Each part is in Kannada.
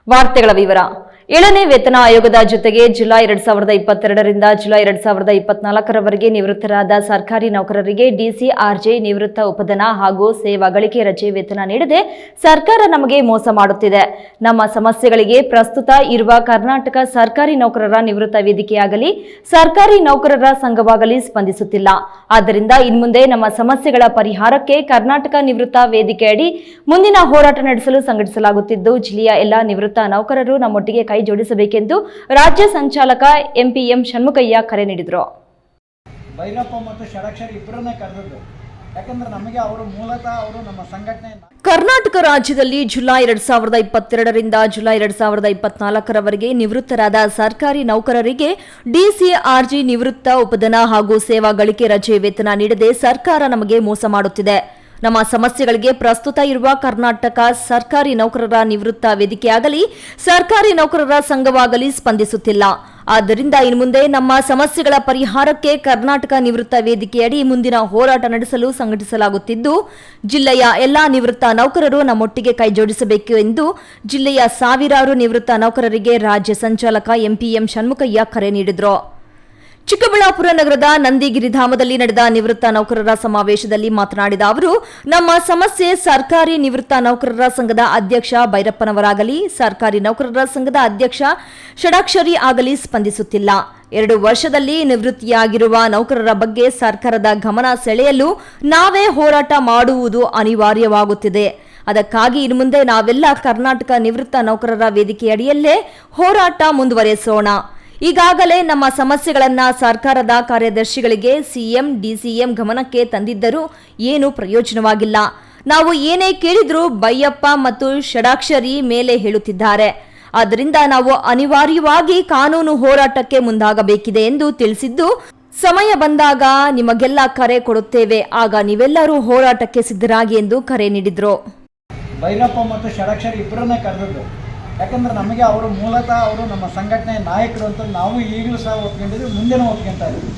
ವಾರ್ತೆಗಳ ವಿವರ. 7ನೇ ವೇತನ ಆಯೋಗದ ಜೊತೆಗೆ ಜುಲೈ 2022 ರಿಂದ ಜುಲೈ 2024 ರವರೆಗೆ ನಿವೃತ್ತರಾದ ಸರ್ಕಾರಿ ನೌಕರರಿಗೆ ಡಿಸಿಆರ್ಜೆ ನಿವೃತ್ತ ಉಪಧನ ಹಾಗೂ ಸೇವಾ ಗಳಿಕೆ ರಜೆ ವೇತನ ನೀಡದೆ ಸರ್ಕಾರ ನಮಗೆ ಮೋಸ ಮಾಡುತ್ತಿದೆ. ನಮ್ಮ ಸಮಸ್ಯೆಗಳಿಗೆ ಪ್ರಸ್ತುತ ಇರುವ ಕರ್ನಾಟಕ ಸರ್ಕಾರಿ ನೌಕರರ ನಿವೃತ್ತ ವೇದಿಕೆಯಾಗಲಿ ಸರ್ಕಾರಿ ನೌಕರರ ಸಂಘವಾಗಲಿ ಸ್ಪಂದಿಸುತ್ತಿಲ್ಲ. ಆದ್ದರಿಂದ ಇನ್ಮುಂದೆ ನಮ್ಮ ಸಮಸ್ಯೆಗಳ ಪರಿಹಾರಕ್ಕೆ ಕರ್ನಾಟಕ ನಿವೃತ್ತ ವೇದಿಕೆಯಡಿ ಮುಂದಿನ ಹೋರಾಟ ನಡೆಸಲು ಸಂಘಟಿಸಲಾಗುತ್ತಿದ್ದು, ಜಿಲ್ಲೆಯ ಎಲ್ಲ ನಿವೃತ್ತ ನೌಕರರು ನಮ್ಮೊಟ್ಟಿಗೆ ಕೈ ಜೋಡಿಸಬೇಕೆಂದು ರಾಜ್ಯ ಸಂಚಾಲಕ ಎಂಪಿಎಂ ಷಣ್ಮುಖಯ್ಯ ಕರೆ ನೀಡಿದರು. ಭೈರಪ್ಪ ಮತ್ತು ಷಡಾಕ್ಷರಿ ಇಬ್ಬರನ್ನೇ ಕರೆದದ್ದು. ಯಾಕಂದ್ರೆ ನಮಗೆ ಅವರು ಮೂಲತಃ ಅವರು ನಮ್ಮ ಸಂಘಟನೆ. ಕರ್ನಾಟಕ ರಾಜ್ಯದಲ್ಲಿ ಜುಲೈ 2022 ರಿಂದ ಜುಲೈ 2024 ರವರೆಗೆ ನಿವೃತ್ತರಾದ ಸರ್ಕಾರಿ ನೌಕರರಿಗೆ ಡಿಸಿಆರ್ಜಿ ನಿವೃತ್ತ ಉಪಧನ ಹಾಗೂ ಸೇವಾ ಗಳಿಕೆ ರಜೆ ವೇತನ ನೀಡದೆ ಸರ್ಕಾರ ನಮಗೆ ಮೋಸ ಮಾಡುತ್ತಿದೆ. ನಮ್ಮ ಸಮಸ್ಯೆಗಳಿಗೆ ಪ್ರಸ್ತುತ ಇರುವ ಕರ್ನಾಟಕ ಸರ್ಕಾರಿ ನೌಕರರ ನಿವೃತ್ತ ವೇದಿಕೆಯಾಗಲಿ ಸರ್ಕಾರಿ ನೌಕರರ ಸಂಘವಾಗಲಿ ಸ್ಪಂದಿಸುತ್ತಿಲ್ಲ. ಆದ್ದರಿಂದ ಇನ್ಮುಂದೆ ನಮ್ಮ ಸಮಸ್ಯೆಗಳ ಪರಿಹಾರಕ್ಕೆ ಕರ್ನಾಟಕ ನಿವೃತ್ತ ವೇದಿಕೆಯಡಿ ಮುಂದಿನ ಹೋರಾಟ ನಡೆಸಲು ಸಂಘಟಿಸಲಾಗುತ್ತಿದ್ದು, ಜಿಲ್ಲೆಯ ಎಲ್ಲಾ ನಿವೃತ್ತ ನೌಕರರು ನಮ್ಮೊಟ್ಟಿಗೆ ಕೈಜೋಡಿಸಬೇಕು ಎಂದು ಜಿಲ್ಲೆಯ ಸಾವಿರಾರು ನಿವೃತ್ತ ನೌಕರರಿಗೆ ರಾಜ್ಯ ಸಂಚಾಲಕ ಎಂಪಿಎಂ ಷಣ್ಮುಖಯ್ಯ ಕರೆ ನೀಡಿದರು. ಚಿಕ್ಕಬಳ್ಳಾಪುರ ನಗರದ ನಂದಿಗಿರಿಧಾಮದಲ್ಲಿ ನಡೆದ ನಿವೃತ್ತ ನೌಕರರ ಸಮಾವೇಶದಲ್ಲಿ ಮಾತನಾಡಿದ ಅವರು, ನಮ್ಮ ಸಮಸ್ಯೆ ಸರ್ಕಾರಿ ನಿವೃತ್ತ ನೌಕರರ ಸಂಘದ ಅಧ್ಯಕ್ಷ ಭೈರಪ್ಪನವರಾಗಲಿ ಸರ್ಕಾರಿ ನೌಕರರ ಸಂಘದ ಅಧ್ಯಕ್ಷ ಷಡಾಕ್ಷರಿ ಆಗಲಿ ಸ್ಪಂದಿಸುತ್ತಿಲ್ಲ. 2 ವರ್ಷದಲ್ಲಿ ನಿವೃತ್ತಿಯಾಗಿರುವ ನೌಕರರ ಬಗ್ಗೆ ಸರ್ಕಾರದ ಗಮನ ಸೆಳೆಯಲು ನಾವೇ ಹೋರಾಟ ಮಾಡುವುದು ಅನಿವಾರ್ಯವಾಗುತ್ತಿದೆ. ಅದಕ್ಕಾಗಿ ಇನ್ನು ಮುಂದೆ ನಾವೆಲ್ಲ ಕರ್ನಾಟಕ ನಿವೃತ್ತ ನೌಕರರ ವೇದಿಕೆಯಡಿಯಲ್ಲೇ ಹೋರಾಟ ಮುಂದುವರೆಸೋಣ. ಈಗಾಗಲೇ ನಮ್ಮ ಸಮಸ್ಯೆಗಳನ್ನು ಸರ್ಕಾರದ ಕಾರ್ಯದರ್ಶಿಗಳಿಗೆ ಸಿಎಂ ಡಿಸಿಎಂ ಗಮನಕ್ಕೆ ತಂದಿದ್ದರೂ ಏನೂ ಪ್ರಯೋಜನವಾಗಿಲ್ಲ. ನಾವು ಏನೇ ಕೇಳಿದ್ರೂ ಬೈಯಪ್ಪ ಮತ್ತು ಷಡಾಕ್ಷರಿ ಮೇಲೆ ಹೇಳುತ್ತಿದ್ದಾರೆ. ಆದ್ದರಿಂದ ನಾವು ಅನಿವಾರ್ಯವಾಗಿ ಕಾನೂನು ಹೋರಾಟಕ್ಕೆ ಮುಂದಾಗಬೇಕಿದೆ ಎಂದು ತಿಳಿಸಿದ್ದು, ಸಮಯ ಬಂದಾಗ ನಿಮಗೆಲ್ಲ ಕರೆ ಕೊಡುತ್ತೇವೆ, ಆಗ ನೀವೆಲ್ಲರೂ ಹೋರಾಟಕ್ಕೆ ಸಿದ್ಧರಾಗಿ ಎಂದು ಕರೆ ನೀಡಿದರು. ಭೈರಪ್ಪ ಮತ್ತು ಷಡಾಕ್ಷರಿ ಇಬ್ಬರನ್ನೇ ಕರೆದದ್ದು. ಯಾಕಂದ್ರೆ ನಮಗೆ ಅವರು ಮೂಲತಃ ಅವರು ನಮ್ಮ ಸಂಘಟನೆಯ ನಾಯಕರು ಅಂತ ನಾವು ಈಗಲೂ ಸಹ ಒಪ್ಕೊಂಡಿದ್ವಿ, ಮುಂದೆನೂ ಒಪ್ಕೊಳ್ತಾ ಇದ್ವಿ.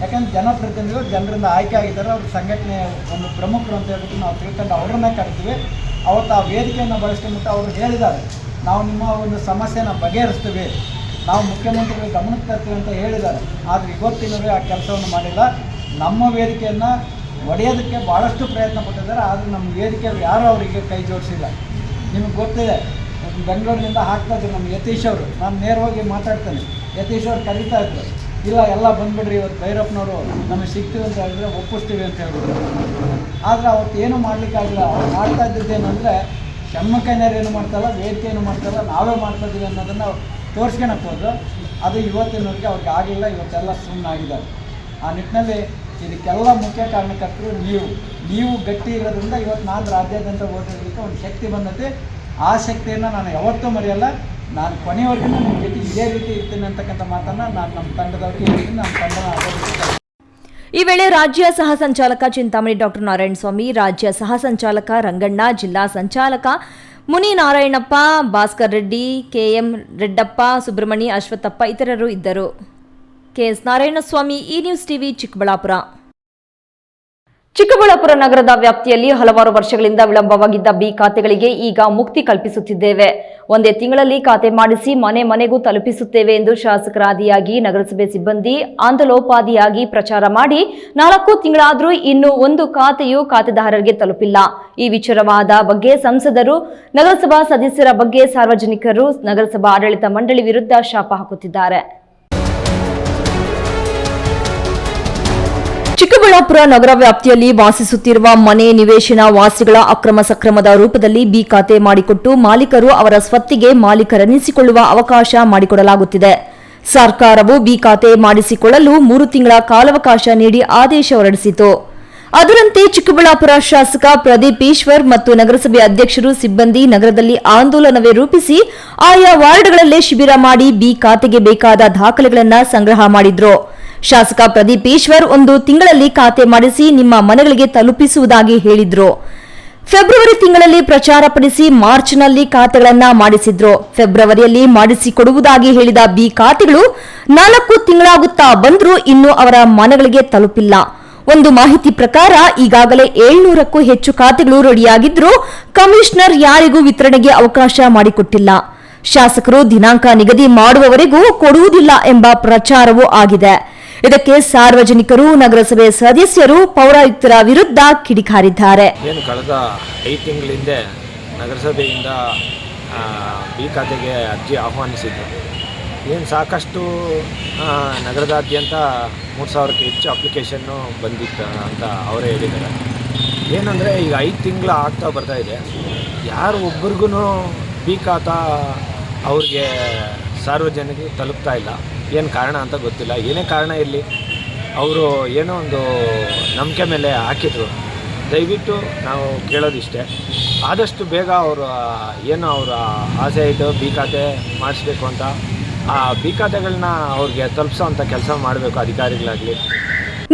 ಯಾಕಂದ್ರೆ ಜನಪ್ರತಿನಿಧಿಗಳು ಜನರಿಂದ ಆಯ್ಕೆ ಆಗಿದ್ದಾರೆ, ಅವ್ರ ಸಂಘಟನೆಯ ಒಂದು ಪ್ರಮುಖರು ಅಂತ ಹೇಳ್ಬಿಟ್ಟು ನಾವು ತಿಳ್ಕೊಂಡು ಅವರನ್ನೇ ಕರಿತೀವಿ. ಅವತ್ತು ಆ ವೇದಿಕೆಯನ್ನು ಬಳಸ್ಕೊಂಡ್ಬಿಟ್ಟು ಅವರು ಹೇಳಿದ್ದಾರೆ, ನಾವು ನಿಮ್ಮ ಒಂದು ಸಮಸ್ಯೆನ ಬಗೆಹರಿಸ್ತೀವಿ, ನಾವು ಮುಖ್ಯಮಂತ್ರಿಗಳ ಗಮನಕ್ಕೆ ತರ್ತೀವಿ ಅಂತ ಹೇಳಿದ್ದಾರೆ. ಆದರೆ ಇವತ್ತಿನವರೆಗೆ ಆ ಕೆಲಸವನ್ನು ಮಾಡಿಲ್ಲ. ನಮ್ಮ ವೇದಿಕೆಯನ್ನು ಒಡೆಯೋದಕ್ಕೆ ಭಾಳಷ್ಟು ಪ್ರಯತ್ನ ಪಟ್ಟಿದ್ದಾರೆ, ಆದರೆ ನಮ್ಮ ವೇದಿಕೆಯವರು ಯಾರೂ ಅವರಿಗೆ ಕೈ ಜೋಡಿಸಿಲ್ಲ. ನಿಮಗೆ ಗೊತ್ತಿದೆ, ಬೆಂಗಳೂರಿನಿಂದ ಹಾಕ್ತಾಯಿದ್ರು ನಮ್ಮ ಯತೀಶ್ ಅವರು. ನಾನು ನೇರವಾಗಿ ಮಾತಾಡ್ತೇನೆ, ಯತೀಶ್ ಅವ್ರು ಕರೀತಾ ಇದ್ರು, ಇಲ್ಲ ಎಲ್ಲ ಬಂದುಬಿಡ್ರಿ ಇವತ್ತು ಭೈರಪ್ಪನವರು ನಮಗೆ ಸಿಗ್ತೀವಿ ಅಂತ ಹೇಳಿದ್ರೆ ಒಪ್ಪಿಸ್ತೀವಿ ಅಂತ ಹೇಳ್ಬಿಟ್ಟು. ಆದರೆ ಅವತ್ತು ಏನೂ ಮಾಡಲಿಕ್ಕಾಗಿಲ್ಲ. ಅವ್ರು ಮಾಡ್ತಾ ಇದ್ದಿದ್ದೇನೆಂದರೆ ಷಣ್ಮುಖಯ್ಯನವ್ರು ಏನು ಮಾಡ್ತಾರಲ್ಲ, ವೇದಿಕೆ ಏನು ಮಾಡ್ತಾರಲ್ಲ, ನಾವೇ ಮಾಡ್ತಾಯಿದ್ದೀವಿ ಅನ್ನೋದನ್ನು ತೋರಿಸ್ಕೊಳಕ್ಕೆ ಹೋದ್ರು. ಅದು ಇವತ್ತಿನವರೆಗೆ ಅವ್ರಿಗೆ ಆಗಲಿಲ್ಲ. ಇವತ್ತೆಲ್ಲ ಸುಮ್ಮನಾಗಿದ್ದಾರೆ. ಆ ನಿಟ್ಟಿನಲ್ಲಿ ಇದಕ್ಕೆಲ್ಲ ಮುಖ್ಯ ಕಾರಣಕರ್ತರು ನೀವು ಗಟ್ಟಿ ಇರೋದ್ರಿಂದ ಇವತ್ತು ನಾನು ರಾಜ್ಯಾದ್ಯಂತ ಓಡಾಡಲಿಕ್ಕೆ ಒಂದು ಶಕ್ತಿ ಬಂದೈತಿ. ಆ ಶಕ್ತಿಯನ್ನು ನಾನು ಯಾವತ್ತೂ ಮರೆಯಲ್ಲ. ನಾನು ಕೊನೆಯವರೆಗೂ ನಿಮ್ಮ ಜೊತೆ ಇದೇ ರೀತಿ ಇರ್ತೀನಿ ಅಂತಕ್ಕಂಥ ಮಾತನ್ನು ನಾನು ನಮ್ಮ ತಂಡದವರಿಗೆ ಹೇಳ್ತೀನಿ. ನಮ್ಮ ತಂಡನ ಈ ವೇಳೆ ರಾಜ್ಯ ಸಹ ಸಂಚಾಲಕ ಚಿಂತಾಮಣಿ ಡಾಕ್ಟರ್ ನಾರಾಯಣಸ್ವಾಮಿ, ರಾಜ್ಯ ಸಹ ಸಂಚಾಲಕ ರಂಗಣ್ಣ, ಜಿಲ್ಲಾ ಸಂಚಾಲಕ ಮುನಿ ನಾರಾಯಣಪ್ಪ, ಭಾಸ್ಕರ್ ರೆಡ್ಡಿ, ಕೆಎಂ ರೆಡ್ಡಪ್ಪ, ಸುಬ್ರಹ್ಮಣಿ, ಅಶ್ವತ್ಥಪ್ಪ ಇತರರು ಇದ್ದರು. ಕೆಎಸ್ ನಾರಾಯಣಸ್ವಾಮಿ, ಈ ನ್ಯೂಸ್ ಟಿವಿ, ಚಿಕ್ಕಬಳ್ಳಾಪುರ. ಚಿಕ್ಕಬಳ್ಳಾಪುರ ನಗರದ ವ್ಯಾಪ್ತಿಯಲ್ಲಿ ಹಲವಾರು ವರ್ಷಗಳಿಂದ ವಿಳಂಬವಾಗಿದ್ದ ಬಿ ಖಾತೆಗಳಿಗೆ ಈಗ ಮುಕ್ತಿ ಕಲ್ಪಿಸುತ್ತಿದ್ದೇವೆ. ಒಂದೇ ತಿಂಗಳಲ್ಲಿ ಖಾತೆ ಮಾಡಿಸಿ ಮನೆ ಮನೆಗೂ ತಲುಪಿಸುತ್ತೇವೆ ಎಂದು ಶಾಸಕರ ಆದಿಯಾಗಿ ನಗರಸಭೆ ಸಿಬ್ಬಂದಿ ಆಂದೋಲೋಪಾದಿಯಾಗಿ ಪ್ರಚಾರ ಮಾಡಿ 4 ತಿಂಗಳಾದರೂ ಇನ್ನೂ ಒಂದು ಖಾತೆಯು ಖಾತೆದಾರರಿಗೆ ತಲುಪಿಲ್ಲ. ಈ ವಿಚಾರವಾದ ಬಗ್ಗೆ ಸಂಸದರು, ನಗರಸಭಾ ಸದಸ್ಯರ ಬಗ್ಗೆ ಸಾರ್ವಜನಿಕರು ನಗರಸಭಾ ಆಡಳಿತ ಮಂಡಳಿ ವಿರುದ್ಧ ಶಾಪ ಹಾಕುತ್ತಿದ್ದಾರೆ. ಚಿಕ್ಕಬಳ್ಳಾಪುರ ನಗರ ವ್ಯಾಪ್ತಿಯಲ್ಲಿ ವಾಸಿಸುತ್ತಿರುವ ಮನೆ ನಿವೇಶನ ವಾಸಿಗಳ ಅಕ್ರಮ ಸಕ್ರಮದ ರೂಪದಲ್ಲಿ ಬಿ ಖಾತೆ ಮಾಡಿಕೊಟ್ಟು ಮಾಲೀಕರು ಅವರ ಸ್ವತ್ತಿಗೆ ಮಾಲೀಕರೆನಿಸಿಕೊಳ್ಳುವ ಅವಕಾಶ ಮಾಡಿಕೊಡಲಾಗುತ್ತಿದೆ. ಸರ್ಕಾರವು ಬಿ ಖಾತೆ ಮಾಡಿಸಿಕೊಳ್ಳಲು 3 ತಿಂಗಳ ಕಾಲಾವಕಾಶ ನೀಡಿ ಆದೇಶ ಹೊರಡಿಸಿತು. ಅದರಂತೆ ಚಿಕ್ಕಬಳ್ಳಾಪುರ ಶಾಸಕ ಪ್ರದೀಪ್ ಈಶ್ವರ್ ಮತ್ತು ನಗರಸಭೆ ಅಧ್ಯಕ್ಷರು ಸಿಬ್ಬಂದಿ ನಗರದಲ್ಲಿ ಆಂದೋಲನವೇ ರೂಪಿಸಿ ಆಯಾ ವಾರ್ಡ್ಗಳಲ್ಲೇ ಶಿಬಿರ ಮಾಡಿ ಬಿ ಖಾತೆಗೆ ಬೇಕಾದ ದಾಖಲೆಗಳನ್ನು ಸಂಗ್ರಹ ಮಾಡಿದ್ರು. ಶಾಸಕ ಪ್ರದೀಪ್ ಈಶ್ವರ್ 1 ತಿಂಗಳಲ್ಲಿ ಖಾತೆ ಮಾಡಿಸಿ ನಿಮ್ಮ ಮನೆಗಳಿಗೆ ತಲುಪಿಸುವುದಾಗಿ ಹೇಳಿದ್ರು. ಫೆಬ್ರವರಿ ತಿಂಗಳಲ್ಲಿ ಪ್ರಚಾರ ಪಡಿಸಿ ಮಾರ್ಚ್ನಲ್ಲಿ ಖಾತೆಗಳನ್ನು ಮಾಡಿಸಿದ್ರು. ಫೆಬ್ರವರಿಯಲ್ಲಿ ಮಾಡಿಸಿಕೊಡುವುದಾಗಿ ಹೇಳಿದ ಬಿ ಖಾತೆಗಳು 4 ತಿಂಗಳಾಗುತ್ತಾ ಬಂದರೂ ಇನ್ನೂ ಅವರ ಮನೆಗಳಿಗೆ ತಲುಪಿಲ್ಲ. ಒಂದು ಮಾಹಿತಿ ಪ್ರಕಾರ ಈಗಾಗಲೇ 700ಕ್ಕೂ ಹೆಚ್ಚು ಖಾತೆಗಳು ರೆಡಿಯಾಗಿದ್ದರೂ ಕಮಿಷನರ್ ಯಾರಿಗೂ ವಿತರಣೆಗೆ ಅವಕಾಶ ಮಾಡಿಕೊಟ್ಟಿಲ್ಲ. ಶಾಸಕರು ದಿನಾಂಕ ನಿಗದಿ ಮಾಡುವವರೆಗೂ ಕೊಡುವುದಿಲ್ಲ ಎಂಬ ಪ್ರಚಾರವೂ ಆಗಿದೆ. ಇದಕ್ಕೆ ಸಾರ್ವಜನಿಕರು, ನಗರಸಭೆ ಸದಸ್ಯರು ಪೌರಾಯುಕ್ತರ ವಿರುದ್ಧ ಕಿಡಿಕಾರಿದ್ದಾರೆ. ಏನು ಕಳೆದ 5 ತಿಂಗಳಿಂದ ನಗರಸಭೆಯಿಂದ ಬಿ ಖಾತೆಗೆ ಅರ್ಜಿ ಆಹ್ವಾನಿಸಿದ್ದು, ಏನು ಸಾಕಷ್ಟು ನಗರದಾದ್ಯಂತ 3,000ಕ್ಕೆ ಹೆಚ್ಚು ಅಪ್ಲಿಕೇಶನ್ನು ಬಂದಿತ್ತು ಅಂತ ಅವರೇ ಹೇಳಿದ್ದಾರೆ. ಏನಂದರೆ ಈಗ 5 ತಿಂಗಳು ಆಗ್ತಾ ಬರ್ತಾಯಿದೆ, ಯಾರು ಒಬ್ರಿಗೂ ಬಿ ಖಾತಾ ಅವ್ರಿಗೆ ಸಾರ್ವಜನಿಕರಿಗೆ ತಲುಪ್ತಾ ಇಲ್ಲ. ಏನು ಕಾರಣ ಅಂತ ಗೊತ್ತಿಲ್ಲ. ಏನೇ ಕಾರಣ ಇರಲಿ, ಅವರು ಏನೋ ಒಂದು ನಂಬಿಕೆ ಮೇಲೆ ಹಾಕಿದ್ರು. ದಯವಿಟ್ಟು ನಾವು ಕೇಳೋದಿಷ್ಟೇ, ಆದಷ್ಟು ಬೇಗ ಅವರು ಏನು ಅವರ ಆಸೆ ಇದ್ದು ಬಿ ಖಾತೆ ಮಾಡಿಸ್ಬೇಕು ಅಂತ, ಆ ಬಿ ಖಾತೆಗಳನ್ನ ಅವ್ರಿಗೆ ತಲುಪಿಸೋವಂಥ ಕೆಲಸ ಮಾಡಬೇಕು ಅಧಿಕಾರಿಗಳಾಗಲಿ.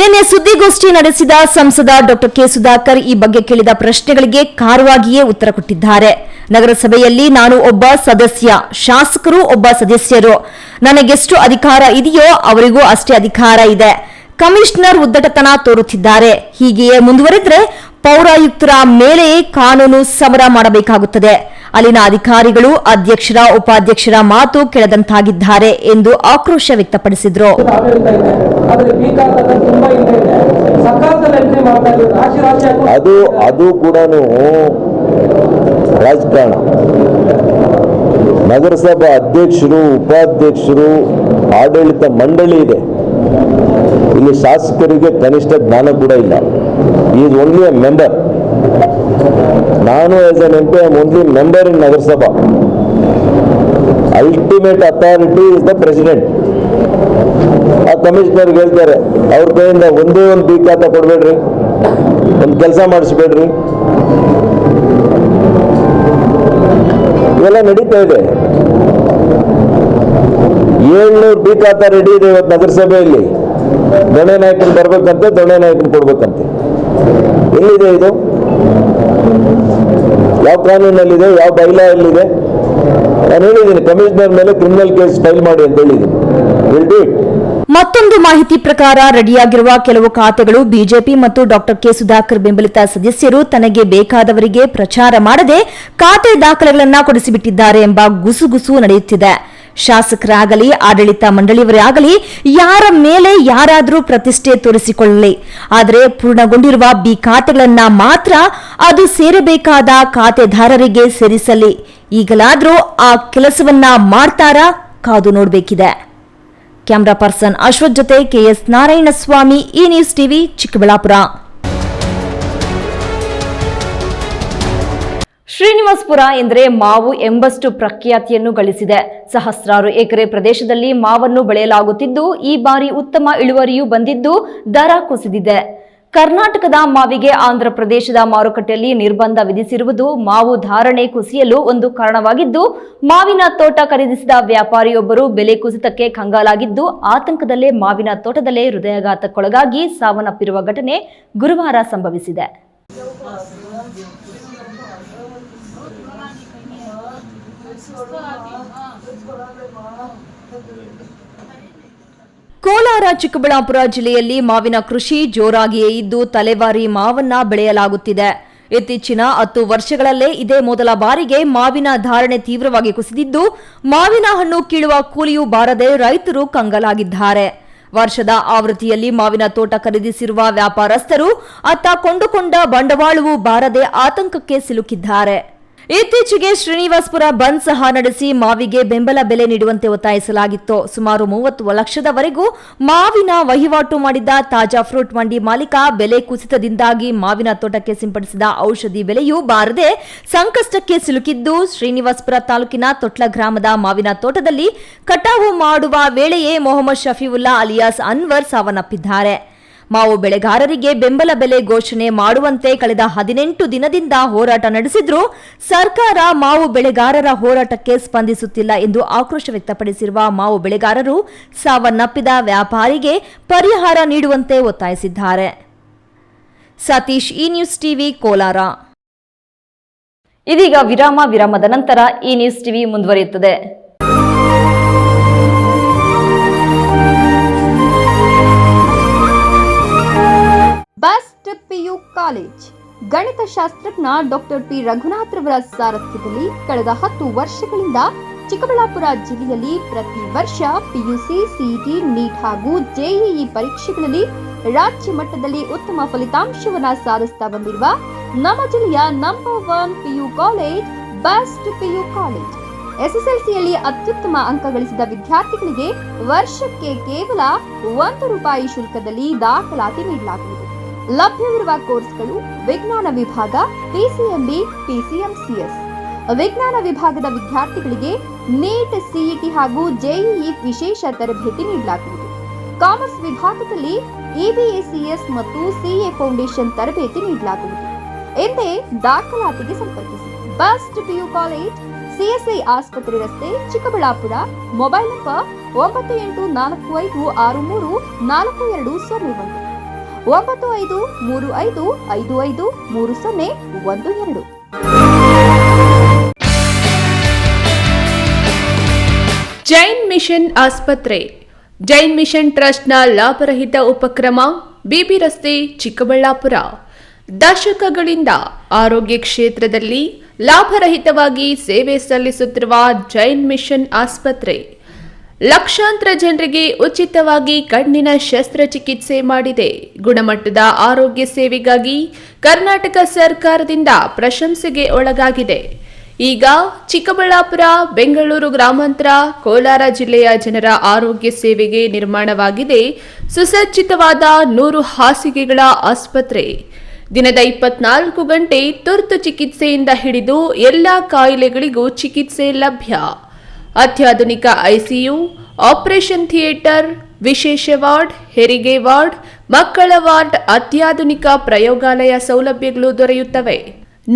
ನಿನ್ನೆ ಸುದ್ದಿಗೋಷ್ಠಿ ನಡೆಸಿದ ಸಂಸದ ಡಾಕ್ಟರ್ ಕೆ ಸುಧಾಕರ್ ಈ ಬಗ್ಗೆ ಕೇಳಿದ ಪ್ರಶ್ನೆಗಳಿಗೆ ಖಾರವಾಗಿಯೇ ಉತ್ತರ ಕೊಟ್ಟಿದ್ದಾರೆ. ನಗರಸಭೆಯಲ್ಲಿ ನಾನು ಒಬ್ಬ ಸದಸ್ಯ, ಶಾಸಕರು ಒಬ್ಬ ಸದಸ್ಯರು. ನನಗೆಷ್ಟು ಅಧಿಕಾರ ಇದೆಯೋ ಅವರಿಗೂ ಅಷ್ಟೇ ಅಧಿಕಾರ ಇದೆ. ಕಮಿಷನರ್ ಉದ್ದಟತನ ತೋರುತ್ತಿದ್ದಾರೆ. ಹೀಗೆಯೇ ಮುಂದುವರೆದರೆ ಪೌರಾಯುಕ್ತರ ಮೇಲೆಯೇ ಕಾನೂನು ಸಮರ ಮಾಡಬೇಕಾಗುತ್ತದೆ. ಅಲ್ಲಿನ ಅಧಿಕಾರಿಗಳು ಅಧ್ಯಕ್ಷರ, ಉಪಾಧ್ಯಕ್ಷರ ಮಾತು ಕೇಳದಂತಾಗಿದ್ದಾರೆ ಎಂದು ಆಕ್ರೋಶ ವ್ಯಕ್ತಪಡಿಸಿದರು. ಅದು ಕೂಡ ರಾಜಕಾರಣ. ನಗರಸಭಾ ಅಧ್ಯಕ್ಷರು, ಉಪಾಧ್ಯಕ್ಷರು, ಆಡಳಿತ ಮಂಡಳಿ ಇದೆ. ಇಲ್ಲಿ ಶಾಸಕರಿಗೆ ಕನಿಷ್ಠ ಜ್ಞಾನ ಕೂಡ ಇಲ್ಲ. Is only a member. ನಾನು as an MP I am only member in Nagarasabha. Ultimate authority is the president. ಆ ಕಮಿಷನರ್ಗೆ ಹೇಳ್ತಾರೆ, ಅವ್ರ ಕೈಯಿಂದ ಒಂದೇ ಒಂದು ಬಿ ಖಾತಾ ಕೊಡಬೇಡ್ರಿ, ಒಂದು ಕೆಲಸ ಮಾಡಿಸ್ಬೇಡ್ರಿ. ಇವೆಲ್ಲ ನಡೀತಾ ಇದೆ. 700 ಬಿ ಖಾತಾ ರೆಡಿ ಇದೆ ಇವತ್ತು ನಗರಸಭೆಯಲ್ಲಿ. ದೊಣೆ ನಾಯಕನ್ ಬರ್ಬೇಕಂತೆ, ದೊಣೆ ನಾಯಕನ್ ಕೊಡ್ಬೇಕಂತೆ. ಎಲ್ಲಿದೆ ಇದು? ಯಾವ ಕಾನೂನಲ್ಲಿದೆ? ಯಾವ ಬೈಲಾ ಎಲ್ಲಿದೆ? ನಾನು ಹೇಳಿದ್ದೀನಿ, ಕಮಿಷನರ್ ಮೇಲೆ ಕ್ರಿಮಿನಲ್ ಕೇಸ್ ಫೈಲ್ ಮಾಡಿ ಅಂತ ಹೇಳಿದ್ದೀನಿ. Will do it. ಮತ್ತೊಂದು ಮಾಹಿತಿ ಪ್ರಕಾರ ರೆಡಿಯಾಗಿರುವ ಕೆಲವು ಖಾತೆಗಳು ಬಿಜೆಪಿ ಮತ್ತು ಡಾಕ್ಟರ್ ಕೆ ಸುಧಾಕರ್ ಬೆಂಬಲಿತ ಸದಸ್ಯರು ತನಗೆ ಬೇಕಾದವರಿಗೆ ಪ್ರಚಾರ ಮಾಡದೆ ಖಾತೆ ದಾಖಲೆಗಳನ್ನು ಕೊಡಿಸಿಬಿಟ್ಟಿದ್ದಾರೆ ಎಂಬ ಗುಸುಗುಸು ನಡೆಯುತ್ತಿದೆ. ಶಾಸಕರಾಗಲಿ, ಆಡಳಿತ ಮಂಡಳಿಯವರೇ ಆಗಲಿ, ಯಾರ ಮೇಲೆ ಯಾರಾದರೂ ಪ್ರತಿಷ್ಠೆ ತೋರಿಸಿಕೊಳ್ಳಲಿ, ಆದರೆ ಪೂರ್ಣಗೊಂಡಿರುವ ಬಿ ಖಾತೆಗಳನ್ನ ಮಾತ್ರ ಅದು ಸೇರಬೇಕಾದ ಖಾತೆದಾರರಿಗೆ ಸೇರಿಸಲಿ. ಈಗಲಾದರೂ ಆ ಕೆಲಸವನ್ನ ಮಾಡ್ತಾರಾ? ಕಾದು ನೋಡಬೇಕಿದೆ. ಕ್ಯಾಮರಾ ಪರ್ಸನ್ ಅಶ್ವಥ್ ಜೊತೆ KS ನಾರಾಯಣಸ್ವಾಮಿ, ಈ ನ್ಯೂಸ್ ಟಿವಿ, ಚಿಕ್ಕಬಳ್ಳಾಪುರ. ಶ್ರೀನಿವಾಸಪುರ ಎಂದರೆ ಮಾವು ಎಂಬಷ್ಟು ಪ್ರಖ್ಯಾತಿಯನ್ನು ಗಳಿಸಿದೆ. ಸಹಸ್ರಾರು ಎಕರೆ ಪ್ರದೇಶದಲ್ಲಿ ಮಾವನ್ನು ಬೆಳೆಯಲಾಗುತ್ತಿದ್ದು, ಈ ಬಾರಿ ಉತ್ತಮ ಇಳುವರಿಯೂ ಬಂದಿದ್ದು ದರ ಕುಸಿದಿದೆ. ಕರ್ನಾಟಕದ ಮಾವಿಗೆ ಆಂಧ್ರ ಪ್ರದೇಶದ ಮಾರುಕಟ್ಟೆಯಲ್ಲಿ ನಿರ್ಬಂಧ ವಿಧಿಸಿರುವುದು ಮಾವು ಧಾರಣೆ ಕುಸಿಯಲು ಒಂದು ಕಾರಣವಾಗಿದ್ದು, ಮಾವಿನ ತೋಟ ಖರೀದಿಸಿದ ವ್ಯಾಪಾರಿಯೊಬ್ಬರು ಬೆಲೆ ಕುಸಿತಕ್ಕೆ ಕಂಗಾಲಾಗಿದ್ದು, ಆತಂಕದಲ್ಲೇ ಮಾವಿನ ತೋಟದಲ್ಲೇ ಹೃದಯಾಘಾತಕ್ಕೊಳಗಾಗಿ ಸಾವನ್ನಪ್ಪಿರುವ ಘಟನೆ ಗುರುವಾರ ಸಂಭವಿಸಿದೆ. ಕೋಲಾರ, ಚಿಕ್ಕಬಳ್ಳಾಪುರ ಜಿಲ್ಲೆಯಲ್ಲಿ ಮಾವಿನ ಕೃಷಿ ಜೋರಾಗಿಯೇ ಇದ್ದು, ತಲೆವಾರಿ ಮಾವನ್ನ ಬೆಳೆಯಲಾಗುತ್ತಿದೆ. ಇತ್ತೀಚಿನ 10 ವರ್ಷಗಳಲ್ಲೇ ಇದೇ ಮೊದಲ ಬಾರಿಗೆ ಮಾವಿನ ಧಾರಣೆ ತೀವ್ರವಾಗಿ ಕುಸಿದಿದ್ದು, ಮಾವಿನ ಹಣ್ಣು ಕೀಳುವ ಕೂಲಿಯೂ ಬಾರದೆ ರೈತರು ಕಂಗಾಲಾಗಿದ್ದಾರೆ. ವರ್ಷದ ಆವೃತ್ತಿಯಲ್ಲಿ ಮಾವಿನ ತೋಟ ಖರೀದಿಸಿರುವ ವ್ಯಾಪಾರಸ್ಥರು ಅತ್ತ ಕೊಂಡುಕೊಂಡ ಬಂಡವಾಳವೂ ಬಾರದೆ ಆತಂಕಕ್ಕೆ ಸಿಲುಕಿದ್ದಾರೆ. ಇತ್ತೀಚೆಗೆ ಶ್ರೀನಿವಾಸಪುರ ಬಂದ್ ಸಹ ನಡೆಸಿ ಮಾವಿಗೆ ಬೆಂಬಲ ಬೆಲೆ ನೀಡುವಂತೆ ಒತ್ತಾಯಿಸಲಾಗಿತ್ತು. ಸುಮಾರು 30 ಲಕ್ಷದವರೆಗೂ ಮಾವಿನ ವಹಿವಾಟು ಮಾಡಿದ್ದ ತಾಜಾ ಫ್ರೂಟ್ ಮಂಡಿ ಮಾಲೀಕ ಬೆಲೆ ಕುಸಿತದಿಂದಾಗಿ ಮಾವಿನ ತೋಟಕ್ಕೆ ಸಿಂಪಡಿಸಿದ ಔಷಧಿ ಬೆಲೆಯೂ ಬಾರದೆ ಸಂಕಷ್ಟಕ್ಕೆ ಸಿಲುಕಿದ್ದು, ಶ್ರೀನಿವಾಸಪುರ ತಾಲೂಕಿನ ತೊಟ್ಲ ಗ್ರಾಮದ ಮಾವಿನ ತೋಟದಲ್ಲಿ ಕಟಾವು ಮಾಡುವ ವೇಳೆಯೇ ಮೊಹಮ್ಮದ್ ಶಫೀವುಲ್ಲಾ ಅಲಿಯಾಸ್ ಅನ್ವರ್ ಸಾವನ್ನಪ್ಪಿದ್ದಾರೆ. ಮಾವು ಬೆಳೆಗಾರರಿಗೆ ಬೆಂಬಲ ಬೆಲೆ ಘೋಷಣೆ ಮಾಡುವಂತೆ ಕಳೆದ 18 ದಿನದಿಂದ ಹೋರಾಟ ನಡೆಸಿದ್ರೂ ಸರ್ಕಾರ ಮಾವು ಬೆಳೆಗಾರರ ಹೋರಾಟಕ್ಕೆ ಸ್ಪಂದಿಸುತ್ತಿಲ್ಲ ಎಂದು ಆಕ್ರೋಶ ವ್ಯಕ್ತಪಡಿಸಿರುವ ಮಾವು ಬೆಳೆಗಾರರು ಸಾವನ್ನಪ್ಪಿದ ವ್ಯಾಪಾರಿಗೆ ಪರಿಹಾರ ನೀಡುವಂತೆ ಒತ್ತಾಯಿಸಿದ್ದಾರೆ. ಸತೀಶ್, ಈ ನ್ಯೂಸ್ ಟಿವಿ, ಕೋಲಾರ. ಇದೀಗ ವಿರಾಮದ ನಂತರ ಈ ನ್ಯೂಸ್ ಟಿವಿ ಮುಂದುವರಿಯುತ್ತದೆ. Best PU college. ಗಣಿತಶಾಸ್ತ್ರಜ್ಞ ಡಾಕ್ಟರ್ P. ರಘುನಾಥ್ ರವರ ಸಾರಥ್ಯದಲ್ಲಿ ಕಳೆದ 10 ವರ್ಷಗಳಿಂದ ಚಿಕ್ಕಬಳ್ಳಾಪುರ ಜಿಲ್ಲೆಯಲ್ಲಿ ಪ್ರತಿ ವರ್ಷ ಪಿಯುಸಿ, ಸಿಇಟಿ, ನೀಟ್ ಹಾಗೂ ಜೆಇಇ ಪರೀಕ್ಷೆಗಳಲ್ಲಿ ರಾಜ್ಯ ಮಟ್ಟದಲ್ಲಿ ಉತ್ತಮ ಫಲಿತಾಂಶವನ್ನ ಸಾಧಿಸ್ತಾ ಬಂದಿರುವ ನಮ್ಮ ಜಿಲ್ಲೆಯ number 1 PU college best PU college. ಎಸ್ಎಸ್ಎಲ್ಸಿಯಲ್ಲಿ ಅತ್ಯುತ್ತಮ ಅಂಕ ಗಳಿಸಿದ ವಿದ್ಯಾರ್ಥಿಗಳಿಗೆ ವರ್ಷಕ್ಕೆ ಕೇವಲ ₹1 ಶುಲ್ಕದಲ್ಲಿ ದಾಖಲಾತಿ ನೀಡಲಾಗುವುದು. ಲಭ್ಯವಿರುವ ಕೋರ್ಸ್ಗಳು ವಿಜ್ಞಾನ ವಿಭಾಗ, ಪಿಸಿಎಂಬಿ, ಪಿಸಿಎಂಸಿಎಸ್. ವಿಜ್ಞಾನ ವಿಭಾಗದ ವಿದ್ಯಾರ್ಥಿಗಳಿಗೆ ನೀಟ್, ಸಿಇಟಿ ಹಾಗೂ ಜೆಇಇ ವಿಶೇಷ ತರಬೇತಿ ನೀಡಲಾಗುವುದು. ಕಾಮರ್ಸ್ ವಿಭಾಗದಲ್ಲಿ ಇಬಿಎಸಿಎಸ್ ಮತ್ತು ಸಿಎ ಫೌಂಡೇಶನ್ ತರಬೇತಿ ನೀಡಲಾಗುವುದು. ಎಂದೇ ದಾಖಲಾತಿಗೆ ಸಂಪರ್ಕಿಸಿ. ಬೆಸ್ಟ್ ಪಿಯು ಕಾಲೇಜ್, ಸಿಎಸ್ಐ ಆಸ್ಪತ್ರೆ ರಸ್ತೆ, Chikkaballapur. Mobile number 9845634201, 9535553012. Jain mission ಆಸ್ಪತ್ರೆ. ಜೈನ್ ಮಿಷನ್ ಟ್ರಸ್ಟ್ನ ಲಾಭರಹಿತ ಉಪಕ್ರಮ, ಬಿಬಿ ರಸ್ತೆ, ಚಿಕ್ಕಬಳ್ಳಾಪುರ. ದಶಕಗಳಿಂದ ಆರೋಗ್ಯ ಕ್ಷೇತ್ರದಲ್ಲಿ ಲಾಭರಹಿತವಾಗಿ ಸೇವೆ ಸಲ್ಲಿಸುತ್ತಿರುವ ಜೈನ್ ಮಿಷನ್ ಆಸ್ಪತ್ರೆ ಲಕ್ಷಾಂತರ ಜನರಿಗೆ ಉಚಿತವಾಗಿ ಕಣ್ಣಿನ ಶಸ್ತ್ರಚಿಕಿತ್ಸೆ ಮಾಡಿದೆ. ಗುಣಮಟ್ಟದ ಆರೋಗ್ಯ ಸೇವೆಗಾಗಿ ಕರ್ನಾಟಕ ಸರ್ಕಾರದಿಂದ ಪ್ರಶಂಸೆಗೆ ಒಳಗಾಗಿದೆ. ಈಗ ಚಿಕ್ಕಬಳ್ಳಾಪುರ, ಬೆಂಗಳೂರು ಗ್ರಾಮಾಂತರ, ಕೋಲಾರ ಜಿಲ್ಲೆಯ ಜನರ ಆರೋಗ್ಯ ಸೇವೆಗೆ ನಿರ್ಮಾಣವಾಗಿದೆ ಸುಸಜ್ಜಿತವಾದ 100 ಹಾಸಿಗೆಗಳ ಆಸ್ಪತ್ರೆ. ದಿನದ 24 ಗಂಟೆ ತುರ್ತು ಚಿಕಿತ್ಸೆಯಿಂದ ಹಿಡಿದು ಎಲ್ಲ ಕಾಯಿಲೆಗಳಿಗೂ ಚಿಕಿತ್ಸೆ ಲಭ್ಯ. ಅತ್ಯಾಧುನಿಕ ಐಸಿಯು, ಆಪರೇಷನ್ ಥಿಯೇಟರ್, ವಿಶೇಷ ವಾರ್ಡ್, ಹೆರಿಗೆ ವಾರ್ಡ್, ಮಕ್ಕಳ ವಾರ್ಡ್, ಅತ್ಯಾಧುನಿಕ ಪ್ರಯೋಗಾಲಯ ಸೌಲಭ್ಯಗಳು ದೊರೆಯುತ್ತವೆ.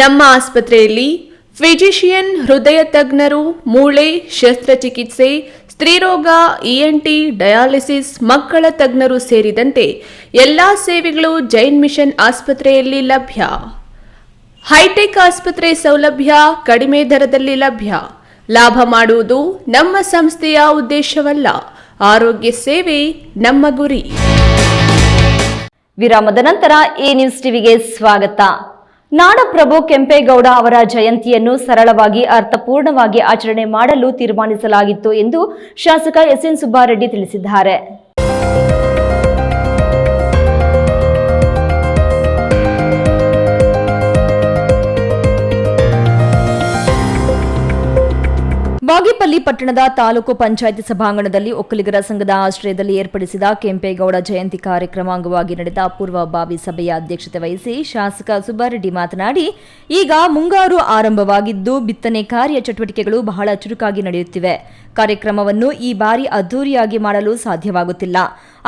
ನಮ್ಮ ಆಸ್ಪತ್ರೆಯಲ್ಲಿ ಫಿಜಿಷಿಯನ್, ಹೃದಯ ತಜ್ಞರು, ಮೂಳೆ ಶಸ್ತ್ರಚಿಕಿತ್ಸೆ, ಸ್ತ್ರೀರೋಗ, ಇಎನ್ಟಿ, ಡಯಾಲಿಸಿಸ್, ಮಕ್ಕಳ ತಜ್ಞರು ಸೇರಿದಂತೆ ಎಲ್ಲಾ ಸೇವೆಗಳು ಜೈನ್ ಮಿಷನ್ ಆಸ್ಪತ್ರೆಯಲ್ಲಿ ಲಭ್ಯ. ಹೈಟೆಕ್ ಆಸ್ಪತ್ರೆ ಸೌಲಭ್ಯ ಕಡಿಮೆ ದರದಲ್ಲಿ ಲಭ್ಯ. ಲಾಭ ಮಾಡುವುದು ನಮ್ಮ ಸಂಸ್ಥೆಯ ಉದ್ದೇಶವಲ್ಲ, ಆರೋಗ್ಯ ಸೇವೆ ನಮ್ಮ ಗುರಿ. ವಿರಾಮದ ನಂತರ ಎ ನ್ಯೂಸ್ ಟಿವಿಗೆ ಸ್ವಾಗತ. ನಾಡಪ್ರಭು ಕೆಂಪೇಗೌಡ ಅವರ ಜಯಂತಿಯನ್ನು ಸರಳವಾಗಿ ಅರ್ಥಪೂರ್ಣವಾಗಿ ಆಚರಣೆ ಮಾಡಲು ತೀರ್ಮಾನಿಸಲಾಗಿತ್ತು ಎಂದು ಶಾಸಕ ಎಸ್ಎನ್ ಸುಬ್ಬಾರೆಡ್ಡಿ ತಿಳಿಸಿದ್ದಾರೆ. ಬಾಗೇಪಲ್ಲಿ ಪಟ್ಟಣದ ತಾಲೂಕು ಪಂಚಾಯಿತಿ ಸಭಾಂಗಣದಲ್ಲಿ ಒಕ್ಕಲಿಗರ ಸಂಘದ ಆಶ್ರಯದಲ್ಲಿ ಏರ್ಪಡಿಸಿದ ಕೆಂಪೇಗೌಡ ಜಯಂತಿ ಕಾರ್ಯಕ್ರಮ ಅಂಗವಾಗಿ ನಡೆದ ಪೂರ್ವಭಾವಿ ಸಭೆಯ ಅಧ್ಯಕ್ಷತೆ ವಹಿಸಿ ಶಾಸಕ ಸುಬ್ಬಾರೆಡ್ಡಿ ಮಾತನಾಡಿ, ಈಗ ಮುಂಗಾರು ಆರಂಭವಾಗಿದ್ದು ಬಿತ್ತನೆ ಕಾರ್ಯ ಚಟುವಟಿಕೆಗಳು ಬಹಳ ಚುರುಕಾಗಿ ನಡೆಯುತ್ತಿವೆ. ಕಾರ್ಯಕ್ರಮವನ್ನು ಈ ಬಾರಿ ಅದ್ದೂರಿಯಾಗಿ ಮಾಡಲು ಸಾಧ್ಯವಾಗುತ್ತಿಲ್ಲ.